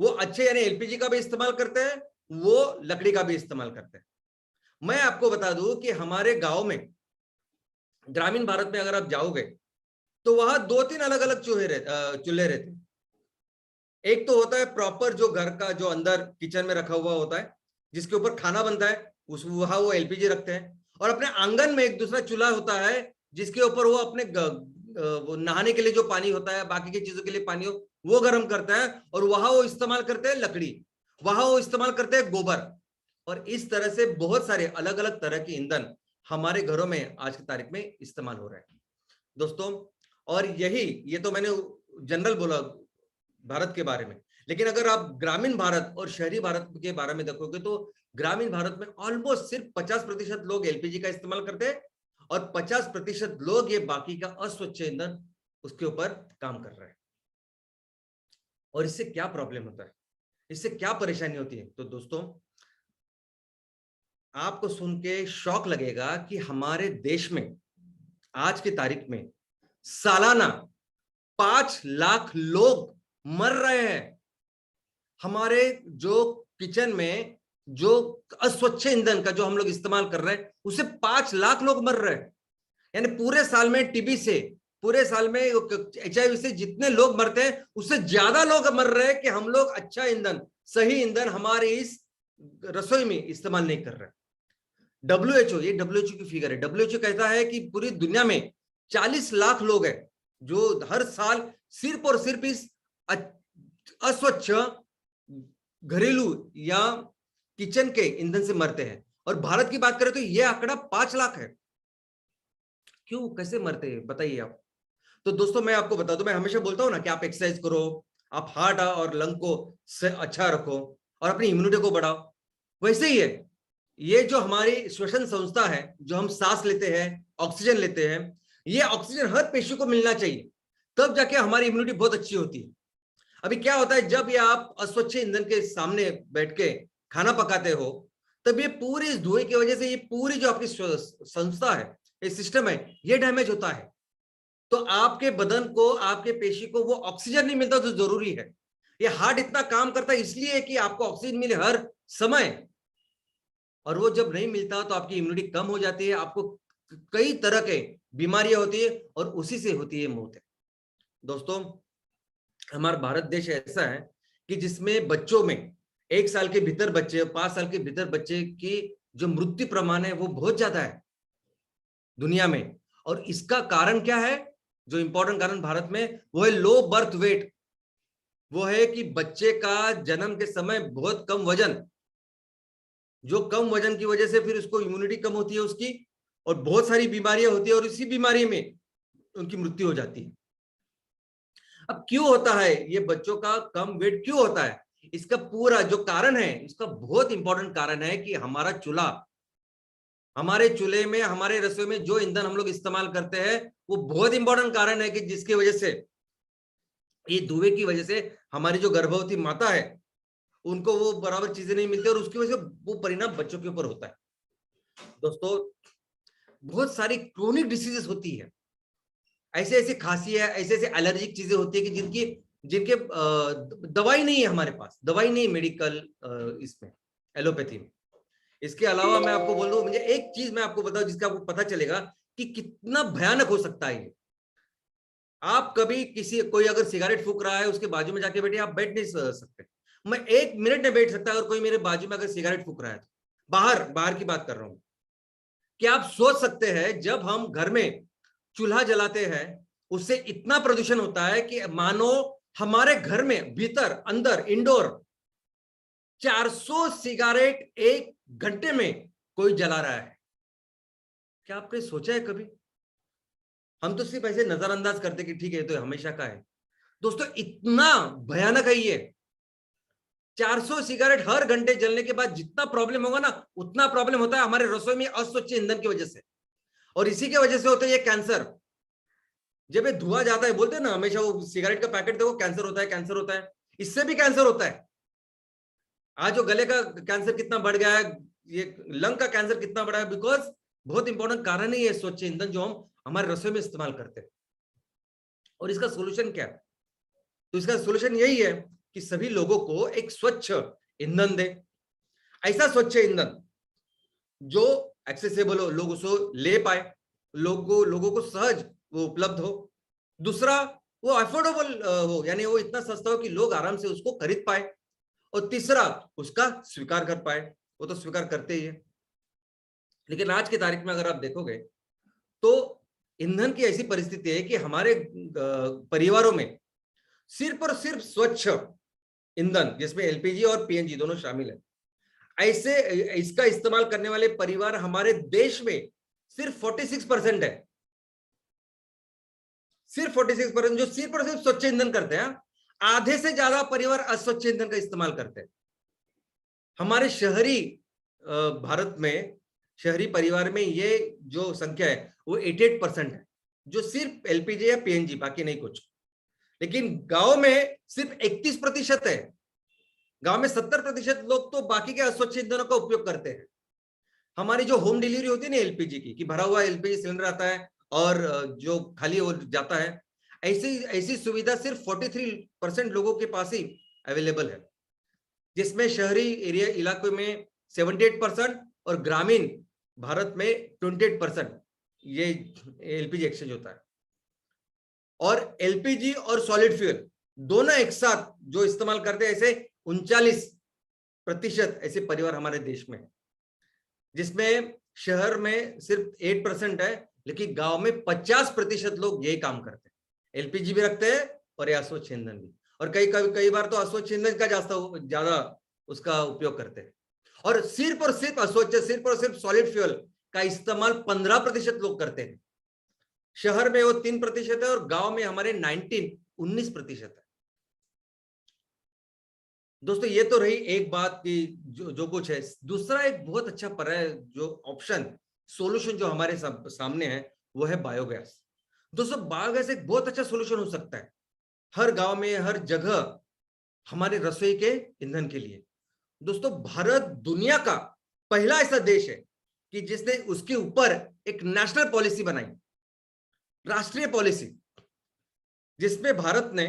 वो अच्छे यानी एलपीजी का भी इस्तेमाल करते हैं, वो लकड़ी का भी इस्तेमाल करते हैं। मैं आपको बता दूं कि हमारे गांव में, ग्रामीण भारत में अगर आप जाओगे तो वहां 2-3 अलग अलग चूल्हे रहते हैं। एक तो होता है प्रॉपर जो घर का जो अंदर किचन में रखा हुआ होता है, जिसके ऊपर खाना बनता है, वहां वो एलपीजी रखते हैं। और अपने आंगन में एक दूसरा चूल्हा होता है जिसके ऊपर वो अपने वो नहाने के लिए जो पानी होता है, बाकी की चीजों के लिए पानी हो, वो गर्म करता है। और वहां वो इस्तेमाल करते हैं लकड़ी, वहां वो इस्तेमाल करते हैं गोबर। और इस तरह से बहुत सारे अलग अलग तरह के ईंधन हमारे घरों में आज की तारीख में इस्तेमाल हो रहे हैं। दोस्तों, और ये तो मैंने जनरल बोला भारत के बारे में, लेकिन अगर आप ग्रामीण भारत और शहरी भारत के बारे में देखोगे तो ग्रामीण भारत में ऑलमोस्ट सिर्फ 50% लोग एलपीजी का इस्तेमाल करते हैं और 50% लोग ये बाकी का अस्वच्छ ईंधन उसके ऊपर काम कर रहे हैं। और इससे क्या प्रॉब्लम होता है, इससे क्या परेशानी होती है? तो दोस्तों, आपको सुन के शॉक लगेगा कि हमारे देश में आज की तारीख में सालाना 5 लाख लोग मर रहे हैं। हमारे जो किचन में जो अस्वच्छ ईंधन का जो हम लोग इस्तेमाल कर रहे हैं उससे 5 लाख लोग मर रहे हैं। यानी पूरे साल में टीबी से, पूरे साल में एचआईवी से जितने लोग मरते हैं उससे ज्यादा लोग मर रहे हैं कि हम लोग अच्छा ईंधन, सही ईंधन हमारे इस रसोई में इस्तेमाल नहीं कर रहे। डब्ल्यूएचओ, ये डब्ल्यूएचओ की फिगर है, डब्ल्यूएचओ कहता है कि पूरी दुनिया में 40 लाख लोग हैं जो हर साल सिर्फ और सिर्फ इस अस्वच्छ घरेलू या किचन के ईंधन से मरते हैं। और भारत की बात करें तो यह आंकड़ा 5 लाख है। क्यों, कैसे मरते हैं बताइए आप? तो दोस्तों मैं आपको बता दूं, मैं हमेशा बोलता हूं ना कि आप एक्सरसाइज करो, आप हार्ट और लंग को अच्छा रखो और अपनी इम्यूनिटी को बढ़ाओ। वैसे ही है ये जो हमारी श्वसन संस्था है, जो हम सांस लेते हैं, ऑक्सीजन लेते हैं, ये ऑक्सीजन हर पेशी को मिलना चाहिए, तब जाके हमारी इम्यूनिटी बहुत अच्छी होती है। अभी क्या होता है, जब ये आप अस्वच्छ ईंधन के सामने बैठ के खाना पकाते हो तब ये पूरी इस धुएं की वजह से ये पूरी जो आपकी संस्था है, ये सिस्टम है, ये डैमेज होता है। तो आपके बदन को, आपके पेशी को वो ऑक्सीजन नहीं मिलता जो जरूरी है। ये हार्ट इतना काम करता है इसलिए कि आपको ऑक्सीजन मिले हर समय, और वो जब नहीं मिलता तो आपकी इम्यूनिटी कम हो जाती है, आपको कई तरह के बीमारियां होती है और उसी से होती है मौत है। दोस्तों, हमारा भारत देश ऐसा है कि जिसमें बच्चों में 1 साल के भीतर बच्चे, 5 साल के भीतर बच्चे की जो मृत्यु प्रमाण है वो बहुत ज्यादा है दुनिया में। और इसका कारण क्या है? जो इंपॉर्टेंट कारण भारत में वो है लो बर्थ वेट। वो है कि बच्चे का जन्म के समय बहुत कम वजन, जो कम वजन की वजह से फिर उसको इम्यूनिटी कम होती है उसकी, और बहुत सारी बीमारियां होती है और इसी बीमारी में उनकी मृत्यु हो जाती है। अब क्यों होता है ये बच्चों का कम वेट क्यों होता है? इसका पूरा जो कारण है, इसका बहुत इंपॉर्टेंट कारण है कि हमारा चूल्हा, हमारे चूल्हे में, हमारे रसोई में जो ईंधन हम लोग इस्तेमाल करते हैं वो बहुत इंपॉर्टेंट कारण है कि जिसकी वजह से, ये धुएं की वजह से हमारी जो गर्भवती माता है उनको वो बराबर चीजें नहीं मिलती और उसकी वजह से वो परिणाम बच्चों के ऊपर होता है। दोस्तों, बहुत सारी क्रोनिक डिसीजेस होती है, ऐसे ऐसे खांसी है, ऐसे ऐसे एलर्जिक चीजें होती है कि जिनके दवाई नहीं है, हमारे पास दवाई नहीं मेडिकल इसमें एलोपैथी में। इसके अलावा मैं आपको बोल दूं, मुझे एक चीज मैं आपको बताऊं जिसका आपको पता चलेगा कि कितना भयानक हो सकता है ये। आप कभी कोई अगर सिगरेट फूंक रहा है उसके बाजू में जाके बैठे, आप बैठ नहीं सकते। मैं 1 मिनट नहीं बैठ सकता अगर कोई मेरे बाजू में अगर सिगरेट फूंक रहा है तो। बाहर की बात कर रहा हूं। क्या आप सोच सकते हैं जब हम घर में चूल्हा जलाते हैं उससे इतना प्रदूषण होता है कि मानो हमारे घर में भीतर अंदर इंडोर 400 सिगरेट 1 घंटे में कोई जला रहा है। क्या आपने सोचा है कभी? हम तो सिर्फ ऐसे नजरअंदाज करते कि ठीक है तो हमेशा का है। दोस्तों, इतना भयानक है ये। 400 सिगरेट हर घंटे जलने के बाद जितना प्रॉब्लम होगा ना, उतना प्रॉब्लम होता है हमारे रसोई में अस्वच्छ ईंधन की वजह से, और इसी की वजह से होता है ये कैंसर। जब ये धुआं जाता है, बोलते हैं ना हमेशा, वो सिगरेट का पैकेट देखो, कैंसर होता है, कैंसर होता है। इससे भी कैंसर होता है। आज जो गले का कैंसर कितना बढ़ गया है, ये लंग का कैंसर कितना बढ़ा है, बिकॉज बहुत इंपॉर्टेंट कारण है ये स्वच्छ ईंधन जो हम हमारे रसोई में इस्तेमाल करते हैं। और इसका सोल्यूशन क्या है? तो इसका सोल्यूशन यही है कि सभी लोगों को एक स्वच्छ ईंधन दे, ऐसा स्वच्छ ईंधन जो एक्सेसिबल हो, लोग उसको ले पाए, लोगों को सहज वो उपलब्ध हो। दूसरा, वो अफोर्डेबल हो, यानी वो इतना सस्ता हो कि लोग आराम से उसको खरीद पाए। और तीसरा, उसका स्वीकार कर पाए। वो तो स्वीकार करते ही है, लेकिन आज की तारीख में अगर आप देखोगे तो ईंधन की ऐसी परिस्थिति है कि हमारे परिवारों में सिर्फ और सिर्फ स्वच्छ ईंधन, जिसमें एलपीजी और पीएनजी दोनों शामिल है, ऐसे इसका इस्तेमाल करने वाले परिवार हमारे देश में सिर्फ 46% है। सिर्फ 46% जो सिर्फ और सिर्फ स्वच्छ ईंधन करते हैं, आधे से ज्यादा परिवार अस्वच्छ ईंधन का इस्तेमाल करते हैं। हमारे शहरी भारत में शहरी परिवार में ये जो संख्या है वो 88% है, जो सिर्फ एलपीजी या पीएनजी, बाकी नहीं कुछ। लेकिन गांव में सिर्फ 31% है। गांव में 70% लोग तो बाकी के अस्वच्छ ईंधनों का उपयोग करते हैं। हमारी जो होम डिलीवरी होती है ना एलपीजी की, कि भरा हुआ एलपीजी सिलेंडर आता है और जो खाली हो जाता है, ऐसी सुविधा सिर्फ 43% लोगों के पास ही अवेलेबल है, जिसमें शहरी एरिया इलाकों में 78% और ग्रामीण भारत में 28% ये एलपीजी एक्सचेंज होता है। और एलपीजी और सॉलिड फ्यूल दोनों एक साथ जो इस्तेमाल करते हैं, ऐसे 39% ऐसे परिवार हमारे देश में है, जिसमें शहर में सिर्फ 8% है, लेकिन गांव में 50% लोग यही काम करते हैं, एलपीजी भी रखते हैं और अस्वच्छ ईंधन भी, और कई बार तो अस्वच्छ ईंधन का ज्यादा उसका उपयोग करते हैं। और सिर्फ अस्वच्छ सॉलिड फ्यूल का इस्तेमाल 15% लोग करते हैं। शहर में वो 3% है और गांव में हमारे 19% है। दोस्तों ये तो रही एक बात की जो कुछ है। दूसरा एक बहुत अच्छा जो ऑप्शन सॉल्यूशन जो हमारे सामने है वो है बायोगैस। दोस्तों बायोगैस एक बहुत अच्छा सॉल्यूशन हो सकता है हर गांव में, हर जगह हमारे रसोई के ईंधन के लिए। दोस्तों भारत दुनिया का पहला ऐसा देश है कि जिसने उसके ऊपर एक नेशनल पॉलिसी बनाई, राष्ट्रीय पॉलिसी, जिसमें भारत ने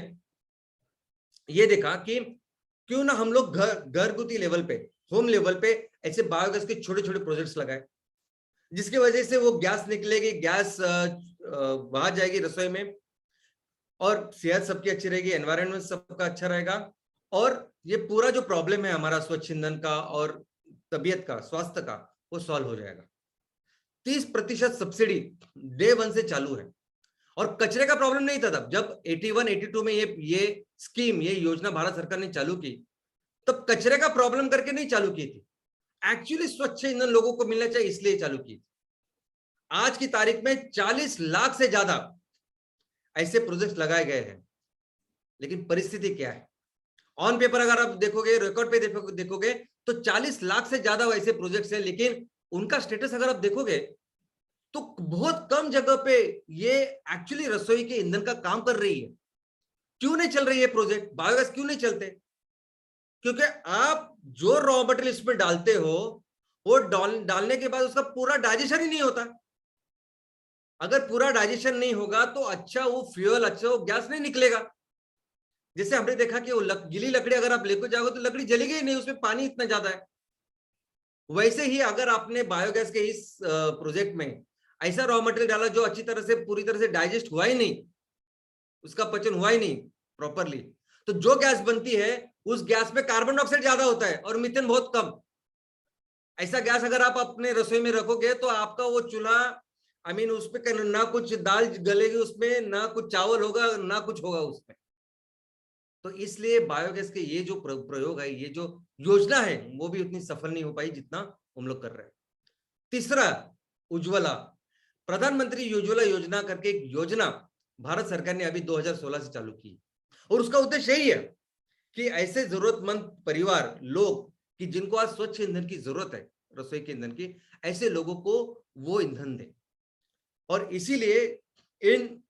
यह देखा कि क्यों ना हम लोग घरगुती लेवल पे, होम लेवल पे ऐसे बायोगैस के छोटे छोटे प्रोजेक्ट्स लगाए, जिसकी वजह से वो गैस निकलेगी, गैस बाहर जाएगी रसोई में, और सेहत सबकी अच्छी रहेगी, एनवायरनमेंट सबका अच्छा रहेगा, और ये पूरा जो प्रॉब्लम है हमारा स्वच्छ ईंधन का और तबीयत का, स्वास्थ्य का, वो सॉल्व हो जाएगा। 30% सब्सिडी डे 1 से चालू है। और कचरे का प्रॉब्लम नहीं था तब, जब 81-82 में ये स्कीम, ये योजना भारत सरकार ने चालू की, तब कचरे का प्रॉब्लम करके नहीं चालू की थी, एक्चुअली स्वच्छ ईंधन लोगों को मिलना चाहिए इसलिए चालू की थी। आज की तारीख में 40 लाख से ज्यादा ऐसे प्रोजेक्ट लगाए गए हैं। लेकिन परिस्थिति क्या है? ऑन पेपर अगर आप देखोगे, रिकॉर्ड पे देखोगे तो 40 लाख से ज्यादा ऐसे प्रोजेक्ट्स हैं, लेकिन उनका स्टेटस अगर आप देखोगे तो बहुत कम जगह पे ये एक्चुअली रसोई के ईंधन का काम कर रही है। क्यों नहीं चल रही है प्रोजेक्ट? बायोगैस क्यों नहीं चलते? क्योंकि आप जो रॉ मटेरियल इसमें डालते हो, वो डालने के बाद उसका पूरा डाइजेशन ही नहीं होता। अगर पूरा डाइजेशन नहीं होगा तो अच्छा वो फ्यूल, अच्छा वो गैस नहीं निकलेगा। जैसे हमने देखा कि वो गीली लकड़ी अगर आप लेकर जाओगे तो लकड़ी जलेगी ही नहीं, उसमें पानी इतना ज्यादा है। वैसे ही अगर आपने बायोगैस के इस प्रोजेक्ट में ऐसा रॉ मटेरियल डाला जो अच्छी तरह से, पूरी तरह से डाइजेस्ट हुआ ही नहीं, उसका पचन हुआ ही नहीं प्रॉपरली, तो जो गैस बनती है उस गैस में कार्बन डाइऑक्साइड ज्यादा होता है और मीथेन बहुत कम। ऐसा गैस अगर आप अपने रसोई में रखोगे तो आपका वो चूल्हा, उसमें ना कुछ दाल गलेगी उसमें, ना कुछ चावल होगा, ना कुछ होगा उसमें। तो इसलिए बायोगैस के ये जो प्रयोग है, ये जो योजना है, वो भी उतनी सफल नहीं हो पाई जितना हम लोग कर रहे हैं। तीसरा, उज्ज्वला, प्रधानमंत्री उज्ज्वला योजना करके एक योजना भारत सरकार ने अभी 2016 से चालू की, और उसका उद्देश्य यही है कि ऐसे जरूरतमंद परिवार, लोग कि जिनको आज स्वच्छ ईंधन की जरूरत है, रसोई के ईंधन की, ऐसे लोगों को वो ईंधन दे। और इसीलिए इन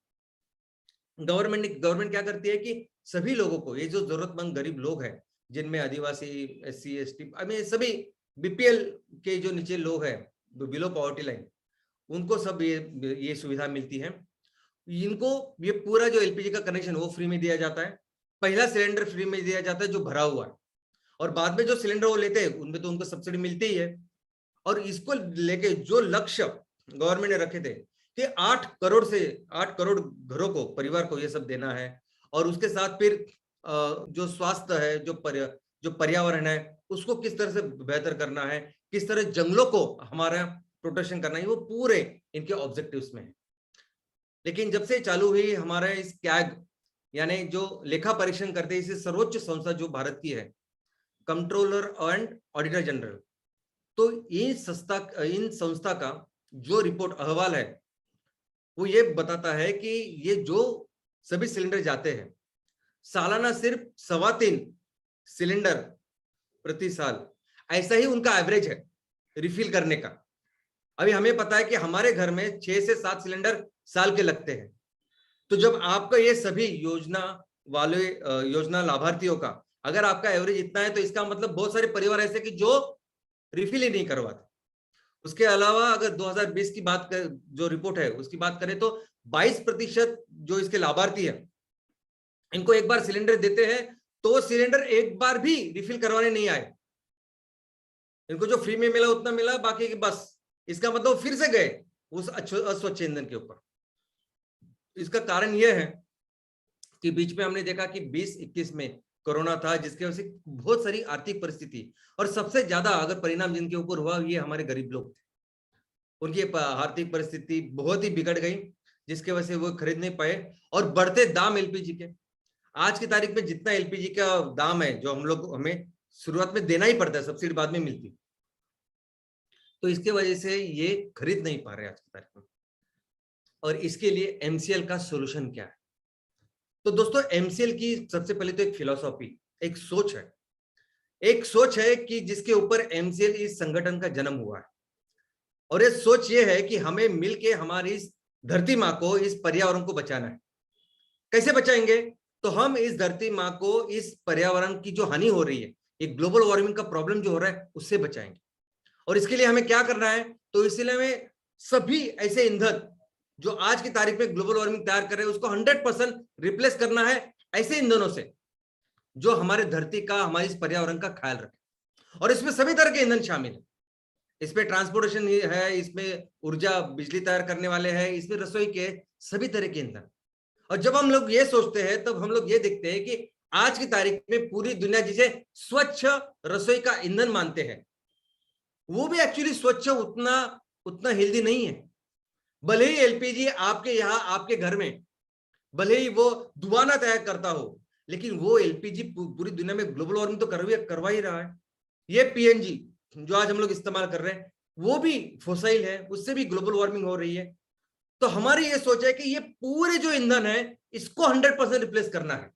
गवर्नमेंट क्या करती है कि सभी लोगों को, ये जो जरूरतमंद गरीब लोग हैं, जिनमें आदिवासी, SC ST, सभी बीपीएल के जो नीचे लोग हैं, बिलो पॉवर्टी लाइन, उनको सब ये सुविधा मिलती है। इनको ये पूरा जो एलपीजी का कनेक्शन वो फ्री में दिया जाता है। पहला सिलेंडर फ्री में दिया जाता है जो भरा हुआ है, और बाद में जो सिलेंडर वो लेते हैं उनमें तो उनको सब्सिडी मिलती ही है। और इसको लेके जो लक्ष्य गवर्नमेंट ने रखे थे कि 8 करोड़ घरों को, परिवार को ये सब देना है, और उसके साथ फिर जो स्वास्थ्य है, जो पर्यावरण है, उसको किस तरह से बेहतर करना है, किस तरह जंगलों को हमारा प्रोटेक्शन करना है, वो पूरे इनके ऑब्जेक्टिव्स में है। लेकिन जब से चालू हुई हमारा इस कैग, यानी जो लेखा परीक्षण करते हैं, इसे सर्वोच्च संस्था जो भारत की है, कंट्रोलर एंड ऑडिटर जनरल, तो इन संस्था का जो रिपोर्ट अहवाल है, वो ये बताता है कि ये जो सभी सिलेंडर जाते हैं, सालाना सिर्फ 3.25 सिलेंडर प्रति साल, ऐसा ही उनका एवरेज है रिफिल करने का। अभी हमें पता है कि हमारे घर में 6 से 7 सिलेंडर साल के लगते हैं। तो जब आपका ये सभी योजना लाभार्थियों का अगर आपका एवरेज इतना है, तो इसका मतलब बहुत सारे परिवार ऐसे कि जो रिफिल ही नहीं करवाते। उसके अलावा अगर 2020 की बात कर, जो रिपोर्ट है उसकी बात करें, तो 22% जो इसके लाभार्थी हैं, इनको एक बार सिलेंडर देते हैं तो सिलेंडर एक बार भी रिफिल करवाने नहीं आए। इनको जो फ्री में मिला उतना मिला, बाकी की बस, इसका मतलब फिर से गए उस अस्वच्छ ईंधन के ऊपर। इसका कारण यह है कि बीच में हमने देखा कि 2021 में कोरोना था, जिसकी वजह से बहुत सारी आर्थिक परिस्थिति, और सबसे ज्यादा अगर परिणाम जिनके ऊपर हुआ ये हमारे गरीब लोग थे। उनकी आर्थिक परिस्थिति बहुत ही बिगड़ गई, जिसकी वजह से वो खरीद नहीं पाए। और बढ़ते दाम एलपीजी के, आज की तारीख में जितना एलपीजी का दाम है, जो हमें शुरुआत में देना ही पड़ता है, सब्सिडी बाद में मिलती, तो इसके वजह से ये खरीद नहीं पा रहे आज की तारीख में। और इसके लिए एमसीएल का सोल्यूशन क्या है? तो दोस्तों, एमसीएल की सबसे पहले तो एक फिलॉसफी, एक सोच है कि जिसके ऊपर एमसीएल इस संगठन का जन्म हुआ है। और ये सोच ये है कि हमें मिलके हमारी इस धरती माँ को, इस पर्यावरण को बचाना है। कैसे बचाएंगे? तो हम इस धरती माँ को, इस पर्यावरण की जो हानि हो रही है, एक ग्लोबल वार्मिंग का प्रॉब्लम जो हो रहा है, उससे बचाएंगे। और इसके लिए हमें क्या करना है? तो इसलिए हमें सभी ऐसे ईंधन जो आज की तारीख में ग्लोबल वार्मिंग तैयार कर रहे हैं, उसको 100% रिप्लेस करना है ऐसे ईंधनों से जो हमारे धरती का, हमारे इस पर्यावरण का ख्याल रखे। और इसमें सभी तरह के ईंधन शामिल है। इसमें ट्रांसपोर्टेशन है, इसमें ऊर्जा, बिजली तैयार करने वाले हैं, इसमें रसोई के सभी तरह के ईंधन। और जब हम लोग ये सोचते हैं, तब हम लोग ये देखते हैं कि आज की तारीख में पूरी दुनिया जिसे स्वच्छ रसोई का ईंधन मानते हैं, वो भी एक्चुअली स्वच्छ उतना हेल्दी नहीं है। भले ही एलपीजी आपके यहाँ, आपके घर में, भले ही वो धुआं ना तैयार करता हो, लेकिन वो एलपीजी पूरी दुनिया में ग्लोबल वार्मिंग तो करवा ही रहा है। ये पीएनजी जो आज हम लोग इस्तेमाल कर रहे हैं, वो भी फॉसिल है, उससे भी ग्लोबल वार्मिंग हो रही है। तो हमारी ये सोच है कि ये पूरे जो ईंधन है, इसको 100% रिप्लेस करना है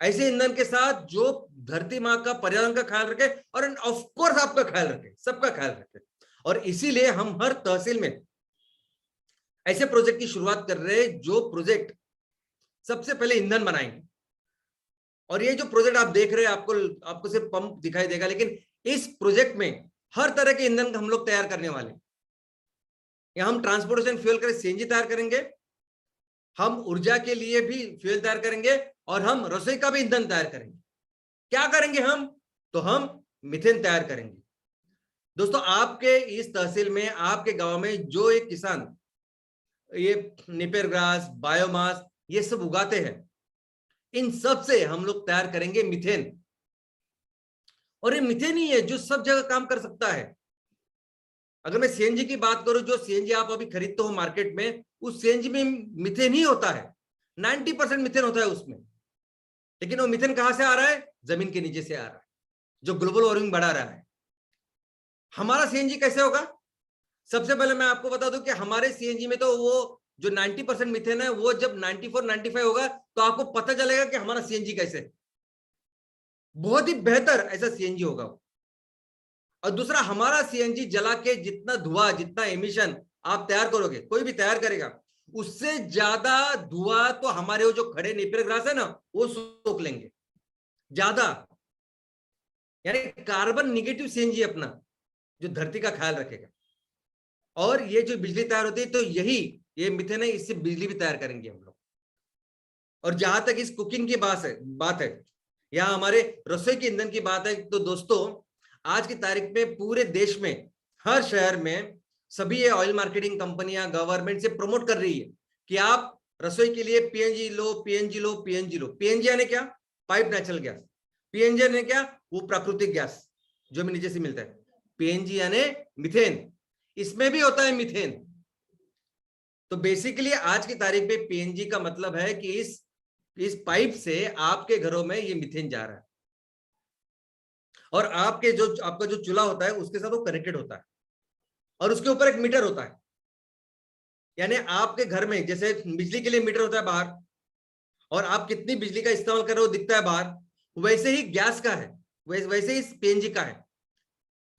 ऐसे ईंधन के साथ जो धरती माँ का, पर्यावरण का ख्याल रखे, और ऑफ कोर्स आपका ख्याल रखे, सबका ख्याल रखे। और इसीलिए हम हर तहसील में ऐसे प्रोजेक्ट की शुरुआत कर रहे हैं, जो प्रोजेक्ट सबसे पहले ईंधन बनाएंगे। और ये जो प्रोजेक्ट आप देख रहे हैं, आपको सिर्फ पंप दिखाई देगा, लेकिन इस प्रोजेक्ट में हर तरह के ईंधन हम लोग तैयार करने वाले हैं। यहाँ हम ट्रांसपोर्टेशन फ्यूल कर सीएनजी तैयार करेंगे, हम ऊर्जा के लिए भी फ्यूल तैयार करेंगे, और हम रसोई का भी ईंधन तैयार करेंगे। क्या करेंगे हम? तो हम मीथेन तैयार करेंगे। दोस्तों, आपके इस तहसील में, आपके गांव में जो एक किसान ये नेपियर ग्रास, बायोमास, ये सब उगाते हैं, इन सब से हम लोग तैयार करेंगे मीथेन। और ये मीथेन ही है जो सब जगह काम कर सकता है। अगर मैं सीएनजी की बात करूं, जो सीएनजी आप अभी खरीदते हो मार्केट में, उस सीएनजी में मीथेन ही होता है, 90% मीथेन होता है उसमें। लेकिन वो मीथेन कहां से आ रहा है? जमीन के नीचे से आ रहा है, जो ग्लोबल वार्मिंग बढ़ा रहा है। हमारा सीएनजी कैसे होगा? सबसे पहले मैं आपको बता दूं कि हमारे सीएनजी में तो वो जो 90% मीथेन है, वो जब 94-95 होगा, तो आपको पता चलेगा कि हमारा सीएनजी कैसे, बहुत ही बेहतर ऐसा सीएनजी होगा। और दूसरा, हमारा सीएनजी जला के जितना धुआं, जितना एमिशन आप तैयार करोगे, कोई भी तैयार करेगा, उससे ज्यादा धुआं तो हमारे वो जो खड़े नेपियर ग्रास है ना, वो सोख लेंगे ज्यादा। यानी कार्बन निगेटिव सीएनजी अपना, जो धरती का ख्याल रखेगा। और ये जो बिजली तैयार होती है, तो ये मीथेन है, इससे बिजली भी तैयार करेंगे हम लोग। और जहां तक इस कुकिंग की बात है, या हमारे रसोई के ईंधन की बात है, तो दोस्तों, आज की तारीख में पूरे देश में, हर शहर में सभी ये ऑयल मार्केटिंग कंपनियां, गवर्नमेंट से प्रमोट कर रही है कि आप रसोई के लिए पीएनजी लो, पीएनजी लो, पीएनजी लो। पीएनजी यानी क्या? Pipe natural gas. पीएनजी यानी क्या? वो प्राकृतिक गैस जो नीचे से मिलता है। पीएनजी यानी मीथेन, इसमें भी होता है मीथेन। तो बेसिकली आज की तारीख में पीएनजी का मतलब है कि इस पाइप से आपके घरों में ये मीथेन जा रहा है, और आपका जो चूल्हा होता है, उसके साथ वो कनेक्टेड होता है, और उसके ऊपर एक मीटर होता है। यानी आपके घर में जैसे बिजली के लिए मीटर होता है बाहर, और आप कितनी बिजली का इस्तेमाल कर रहे हो दिखता है बाहर, वैसे ही गैस का है, वैसे ही पीएनजी का है।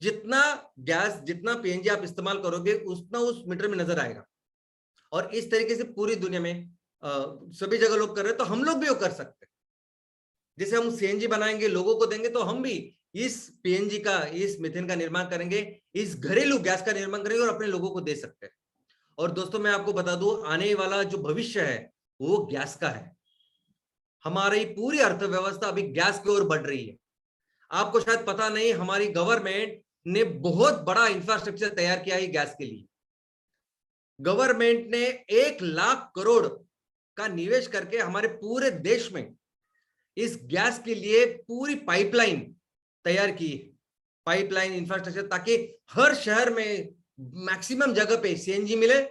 जितना गैस, जितना पीएनजी आप इस्तेमाल करोगे उतना उस मीटर में नजर आएगा। और इस तरीके से पूरी दुनिया में सभी जगह लोग कर रहे हैं, तो हम लोग भी वो कर सकते हैं। जैसे हम सीएनजी बनाएंगे, लोगों को देंगे, तो हम भी इस पीएनजी का, इस मीथेन का निर्माण करेंगे, इस घरेलू गैस का निर्माण करेंगे और अपने लोगों को दे सकते हैं। और दोस्तों मैं आपको बता दूं, आने वाला जो भविष्य है वो गैस का है। हमारी पूरी अर्थव्यवस्था अभी गैस की ओर बढ़ रही है। आपको शायद पता नहीं, हमारी गवर्नमेंट ने बहुत बड़ा इंफ्रास्ट्रक्चर तैयार किया है गैस के लिए। गवर्नमेंट ने 1 लाख करोड़ का निवेश करके हमारे पूरे देश में इस गैस के लिए पूरी पाइपलाइन तैयार की है। पाइपलाइन इंफ्रास्ट्रक्चर, ताकि हर शहर में मैक्सिमम जगह पे सीएनजी मिले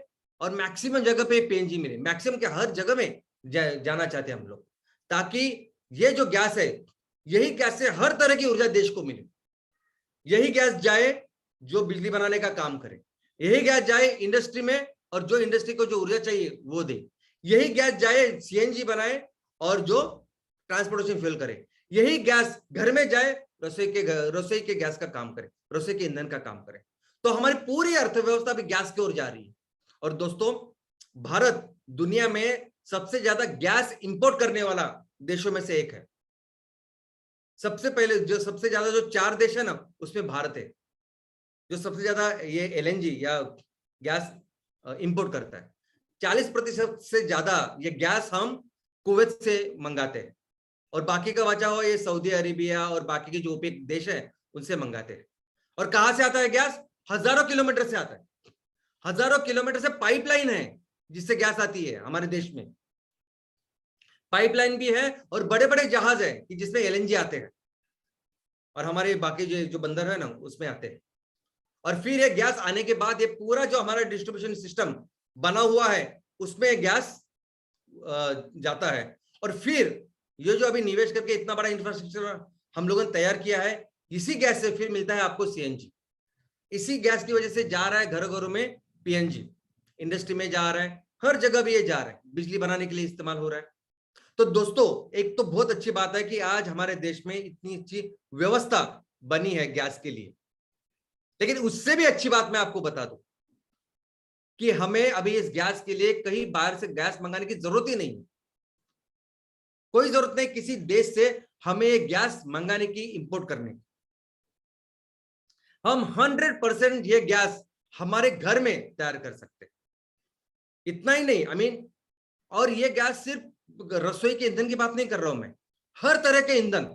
और मैक्सिमम जगह पे पीएनजी मिले। मैक्सिमम के हर जगह में जाना चाहते हैं हम लोग, ताकि ये जो गैस है, यही गैस से हर तरह की ऊर्जा देश को मिले। यही गैस जाए जो बिजली बनाने का काम करे, यही गैस जाए इंडस्ट्री में और जो इंडस्ट्री को जो ऊर्जा चाहिए वो दे। यही गैस जाए सीएनजी बनाए और जो ट्रांसपोर्टेशन फ्यूल करे। यही गैस घर में जाए, रसोई के गैस का काम करे, रसोई के ईंधन का काम करे। तो हमारी पूरी अर्थव्यवस्था भी गैस की ओर जा रही है। और दोस्तों, भारत दुनिया में सबसे ज्यादा गैस इंपोर्ट करने वाला देशों में से एक है। सबसे पहले सबसे ज्यादा जो 4 देश है ना, उसमें भारत है जो सबसे ज्यादा ये एलएनजी या गैस इंपोर्ट करता है। 40% से ज्यादा ये गैस हम कुवैत से मंगाते हैं, और बाकी का बचा हुआ ये सऊदी अरेबिया और बाकी के जो ओपेक देश है उनसे मंगाते हैं। और कहां से आता है गैस? हजारों किलोमीटर से आता है। हजारों किलोमीटर से पाइपलाइन है जिससे गैस आती है हमारे देश में। पाइपलाइन भी है और बड़े बड़े जहाज है कि जिसमें एलएनजी आते हैं, और हमारे बाकी जो बंदर है ना उसमें आते हैं। और फिर ये गैस आने के बाद ये पूरा जो हमारा डिस्ट्रीब्यूशन सिस्टम बना हुआ है उसमें गैस जाता है। और फिर ये जो अभी निवेश करके इतना बड़ा इंफ्रास्ट्रक्चर हम लोगों ने तैयार किया है, इसी गैस से फिर मिलता है आपको सीएनजी। इसी गैस की वजह से जा रहा है घर घरों में पीएनजी, इंडस्ट्री में जा रहा है, हर जगह भी ये जा रहा है, बिजली बनाने के लिए इस्तेमाल हो रहा है। तो दोस्तों, एक तो बहुत अच्छी बात है कि आज हमारे देश में इतनी अच्छी व्यवस्था बनी है गैस के लिए। लेकिन उससे भी अच्छी बात मैं आपको बता दूं कि हमें अभी इस गैस के लिए कहीं बाहर से गैस मंगाने की जरूरत ही नहीं है। कोई जरूरत नहीं किसी देश से हमें गैस मंगाने की, इंपोर्ट करने की। हम 100% ये गैस हमारे घर में तैयार कर सकते हैं। इतना ही नहीं, और ये गैस सिर्फ रसोई के ईंधन की बात नहीं कर रहा हूं मैं, हर तरह के ईंधन।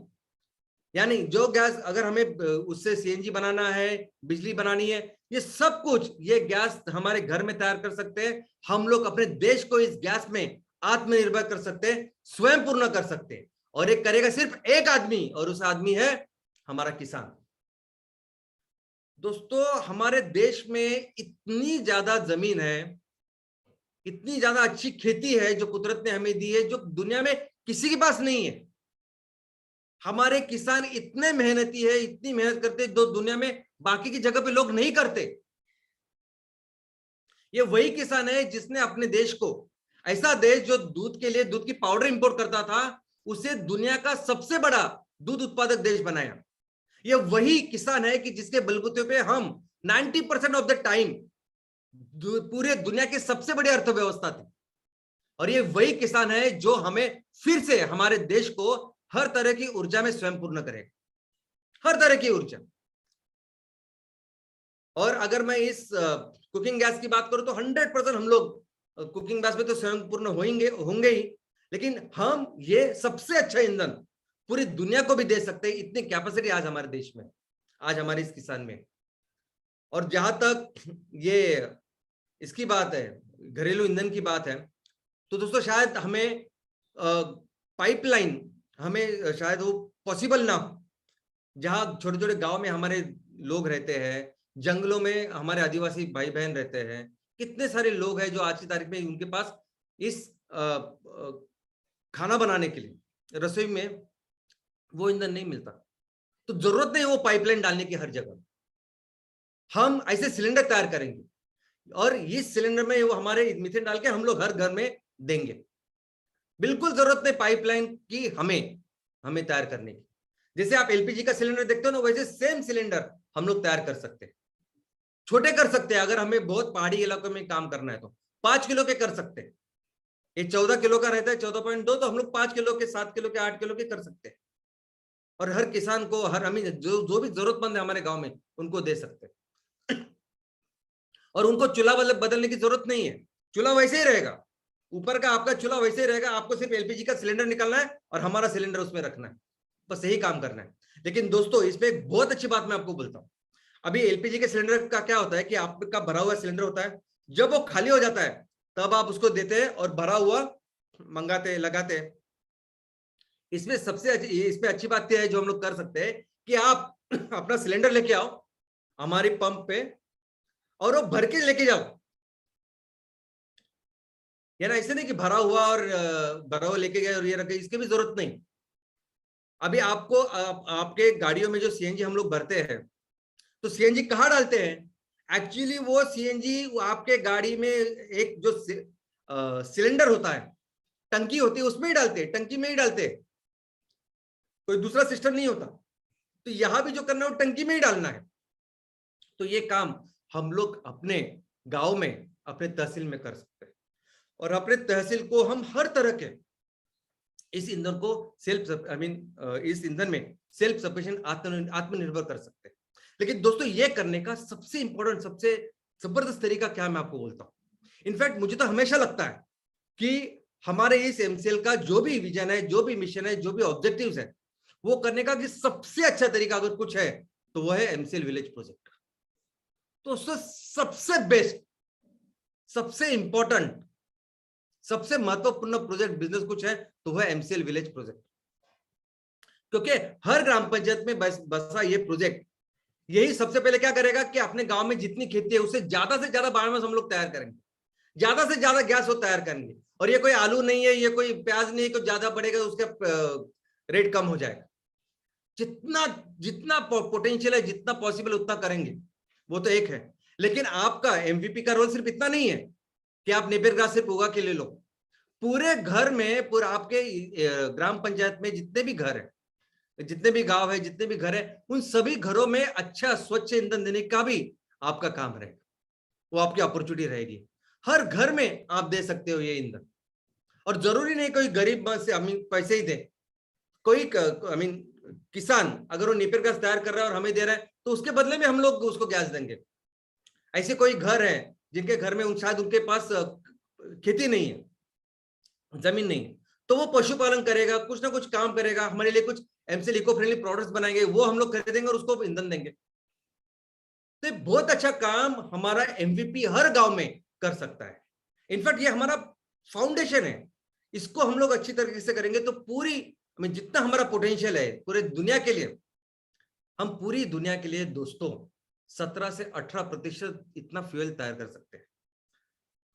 यानी जो गैस अगर हमें उससे सीएनजी बनाना है, बिजली बनानी है, ये सब कुछ ये गैस हमारे घर में तैयार कर सकते हैं। हम लोग अपने देश को इस गैस में आत्मनिर्भर कर सकते हैं, स्वयं पूर्ण कर सकते हैं। और ये करेगा सिर्फ एक आदमी, और उस आदमी है हमारा किसान। दोस्तों, हमारे देश में इतनी ज्यादा जमीन है, इतनी ज्यादा अच्छी खेती है जो कुदरत ने हमें दी है, जो दुनिया में किसी के पास नहीं है। हमारे किसान इतने मेहनती है, इतनी मेहनत करते हैं जो दुनिया में बाकी की जगह पे लोग नहीं करते। ये वही किसान है जिसने अपने देश को, ऐसा देश जो दूध के लिए दूध की पाउडर इंपोर्ट करता था, उसे दुनिया का सबसे बड़ा दूध उत्पादक देश बनाया। ये वही किसान है कि जिसके बलबूते पे हम 90% ऑफ द टाइम पूरे दुनिया की सबसे बड़ी अर्थव्यवस्था थी। और ये वही किसान है जो हमें फिर से हमारे देश को हर तरह की ऊर्जा में स्वयं पूर्ण करेगा, हर तरह की ऊर्जा। और अगर मैं इस कुकिंग गैस की बात करूं तो 100% हम लोग कुकिंग गैस में तो स्वयं पूर्ण होंगे ही, लेकिन हम ये सबसे अच्छा ईंधन पूरी दुनिया को भी दे सकते हैं। इतनी कैपेसिटी आज हमारे देश में, आज हमारे इस किसान में। और जहां तक ये इसकी बात है, घरेलू ईंधन की बात है, तो दोस्तों शायद हमें पाइपलाइन हमें शायद वो पॉसिबल ना हो। जहां छोटे छोटे गांव में हमारे लोग रहते हैं, जंगलों में हमारे आदिवासी भाई बहन रहते हैं, कितने सारे लोग हैं जो आज की तारीख में उनके पास इस खाना बनाने के लिए रसोई में वो ईंधन नहीं मिलता। तो जरूरत नहीं वो पाइपलाइन डालने की हर जगह। हम ऐसे सिलेंडर तैयार करेंगे और इस सिलेंडर में वो हमारे मीथेन डाल के हम लोग हर घर में देंगे। बिल्कुल जरूरत नहीं पाइपलाइन की हमें तैयार करने की। जैसे आप एलपीजी का सिलेंडर देखते हो ना, वैसे सेम सिलेंडर हम लोग तैयार कर सकते हैं, छोटे कर सकते हैं। अगर हमें बहुत पहाड़ी इलाकों में काम करना है तो 5 किलो के कर सकते हैं। ये 14 किलो का रहता है 14.2, तो हम लोग 5 किलो के, 7 किलो के, 8 किलो के कर सकते हैं। और हर किसान को, हर हमें जो भी जरूरतमंद है हमारे गांव में, उनको दे सकते हैं। और उनको चूल्हा बदलने की जरूरत नहीं है, चूल्हा वैसे ही रहेगा, ऊपर का आपका चूल्हा वैसे ही रहेगा। आपको सिर्फ एलपीजी का सिलेंडर निकालना है और हमारा सिलेंडर उसमें रखना है, बस यही काम करना है। लेकिन दोस्तों इसमें एक बहुत अच्छी बात मैं आपको बोलता हूं। अभी एलपीजी के सिलेंडर का क्या होता है कि आपका भरा हुआ सिलेंडर होता है, जब वो खाली हो जाता है तब आप उसको देते हैं और भरा हुआ मंगाते हैं, लगाते हैं। इसमें इसमें अच्छी बात यह है जो हम लोग कर सकते हैं कि आप अपना सिलेंडर लेके आओ हमारी पंप पे और वो भर के लेके जाओ। यार ऐसे नहीं कि भरा हुआ लेके गए और ये रखे, इसकी भी जरूरत नहीं। अभी आपको आपके गाड़ियों में जो सीएनजी हम लोग भरते हैं, तो सीएनजी कहाँ डालते हैं? एक्चुअली वो सीएनजी आपके गाड़ी में एक जो सिलेंडर होता है, टंकी होती है, उसमें ही डालते हैं, टंकी में ही डालते हैं, कोई दूसरा सिस्टम नहीं होता। तो यहां भी जो करना है वो टंकी में ही डालना है। तो ये काम हम लोग अपने गांव में, अपने तहसील में कर सकते हैं। और अपने तहसील को हम हर तरह के इस ईंधन को इस ईंधन में सेल्फ सफिशिएंट, आत्मनिर्भर कर सकते हैं। लेकिन दोस्तों ये करने का सबसे इंपॉर्टेंट, सबसे जबरदस्त तरीका क्या, मैं आपको बोलता हूं। इनफैक्ट मुझे तो हमेशा लगता है कि हमारे इस एमसीएल का जो भी विजन है, जो भी मिशन है, जो भी ऑब्जेक्टिव्स है, वो करने का कि सबसे अच्छा तरीका अगर कुछ है तो वो है एमसीएल विलेज प्रोजेक्ट। तो सबसे बेस्ट, सबसे इंपॉर्टेंट, सबसे महत्वपूर्ण प्रोजेक्ट बिजनेस कुछ है तो वह एमसीएल विलेज प्रोजेक्ट। क्योंकि हर ग्राम पंचायत में बसा ये प्रोजेक्ट यही सबसे पहले क्या करेगा कि अपने गांव में जितनी खेती है उससे ज्यादा बायोमास हम लोग तैयार करेंगे, ज्यादा से ज्यादा गैस वो तैयार करेंगे। और ये कोई आलू नहीं है, ये कोई प्याज नहीं है, कुछ ज्यादा बढ़ेगा तो उसका रेट कम हो जाएगा। जितना जितना पोटेंशियल है, जितना पॉसिबल उतना करेंगे, वो तो एक है। लेकिन आपका एमवीपी का रोल सिर्फ इतना नहीं है कि आप नेपियर ग्रास सिर्फ उगा के ले लो। पूरे घर में, पूरा आपके ग्राम पंचायत में जितने भी घर है, जितने भी गांव है, जितने भी घर है, उन सभी घरों में अच्छा स्वच्छ ईंधन देने का भी आपका काम रहेगा, वो आपकी अपॉर्चुनिटी रहेगी। हर घर में आप दे सकते हो ये ईंधन। और जरूरी नहीं कोई गरीब से पैसे ही दे, कोई किसान अगर वो नेपियर गैस तैयार कर रहा है और हमें दे रहा है तो उसके बदले में हम लोग उसको गैस देंगे। ऐसे कोई घर है जिनके घर में शायद उनके पास खेती नहीं है, जमीन नहीं है, तो वो पशुपालन करेगा, कुछ ना कुछ काम करेगा, हमारे लिए कुछ एमसीएल इको फ्रेंडली प्रोडक्ट्स बनाएंगे, वो हम लोग खरीदेंगे और उसको ईंधन देंगे। तो बहुत अच्छा काम हमारा एमवीपी हर गांव में कर सकता है। इनफैक्ट ये हमारा फाउंडेशन है, इसको हम लोग अच्छी तरीके से करेंगे तो पूरी जितना हमारा पोटेंशियल है पूरे दुनिया के लिए, हम पूरी दुनिया के लिए दोस्तों 17 से 18% इतना फ्यूल तैयार कर सकते हैं।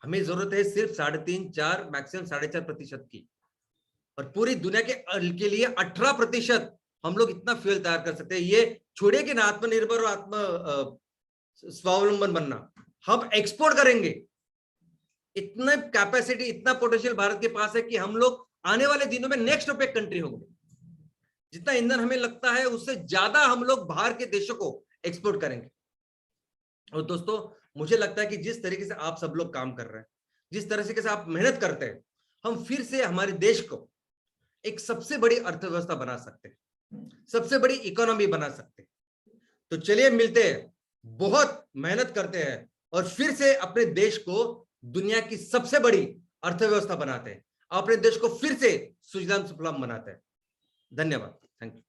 हमें जरूरत है सिर्फ 3.5, 4, मैक्सिमम 4.5% की, और पूरी दुनिया के लिए 18% हम लोग इतना फ्यूल तैयार कर सकते हैं। ये छोड़िए कि ना आत्मनिर्भर और आत्म स्वावलंबन बनना, हम एक्सपोर्ट करेंगे। इतना कैपेसिटी, इतना पोटेंशियल भारत के पास है कि हम लोग आने वाले दिनों में नेक्स्ट ओपेक कंट्री होंगे। जितना ईंधन हमें लगता है उससे ज्यादा हम लोग बाहर के देशों को एक्सपोर्ट करेंगे। और दोस्तों मुझे लगता है कि जिस तरीके से आप सब लोग काम कर रहे हैं, जिस तरह से आप मेहनत करते हैं, हम फिर से हमारे देश को एक सबसे बड़ी अर्थव्यवस्था बना सकते हैं, सबसे बड़ी इकोनॉमी बना सकते हैं। तो चलिए मिलते हैं, बहुत मेहनत करते हैं और फिर से अपने देश को दुनिया की सबसे बड़ी अर्थव्यवस्था बनाते हैं, अपने देश को फिर से सुजलाम सुफलाम बनाते हैं। धन्यवाद, थैंक यू।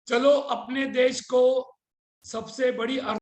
चलो अपने देश को सबसे बड़ी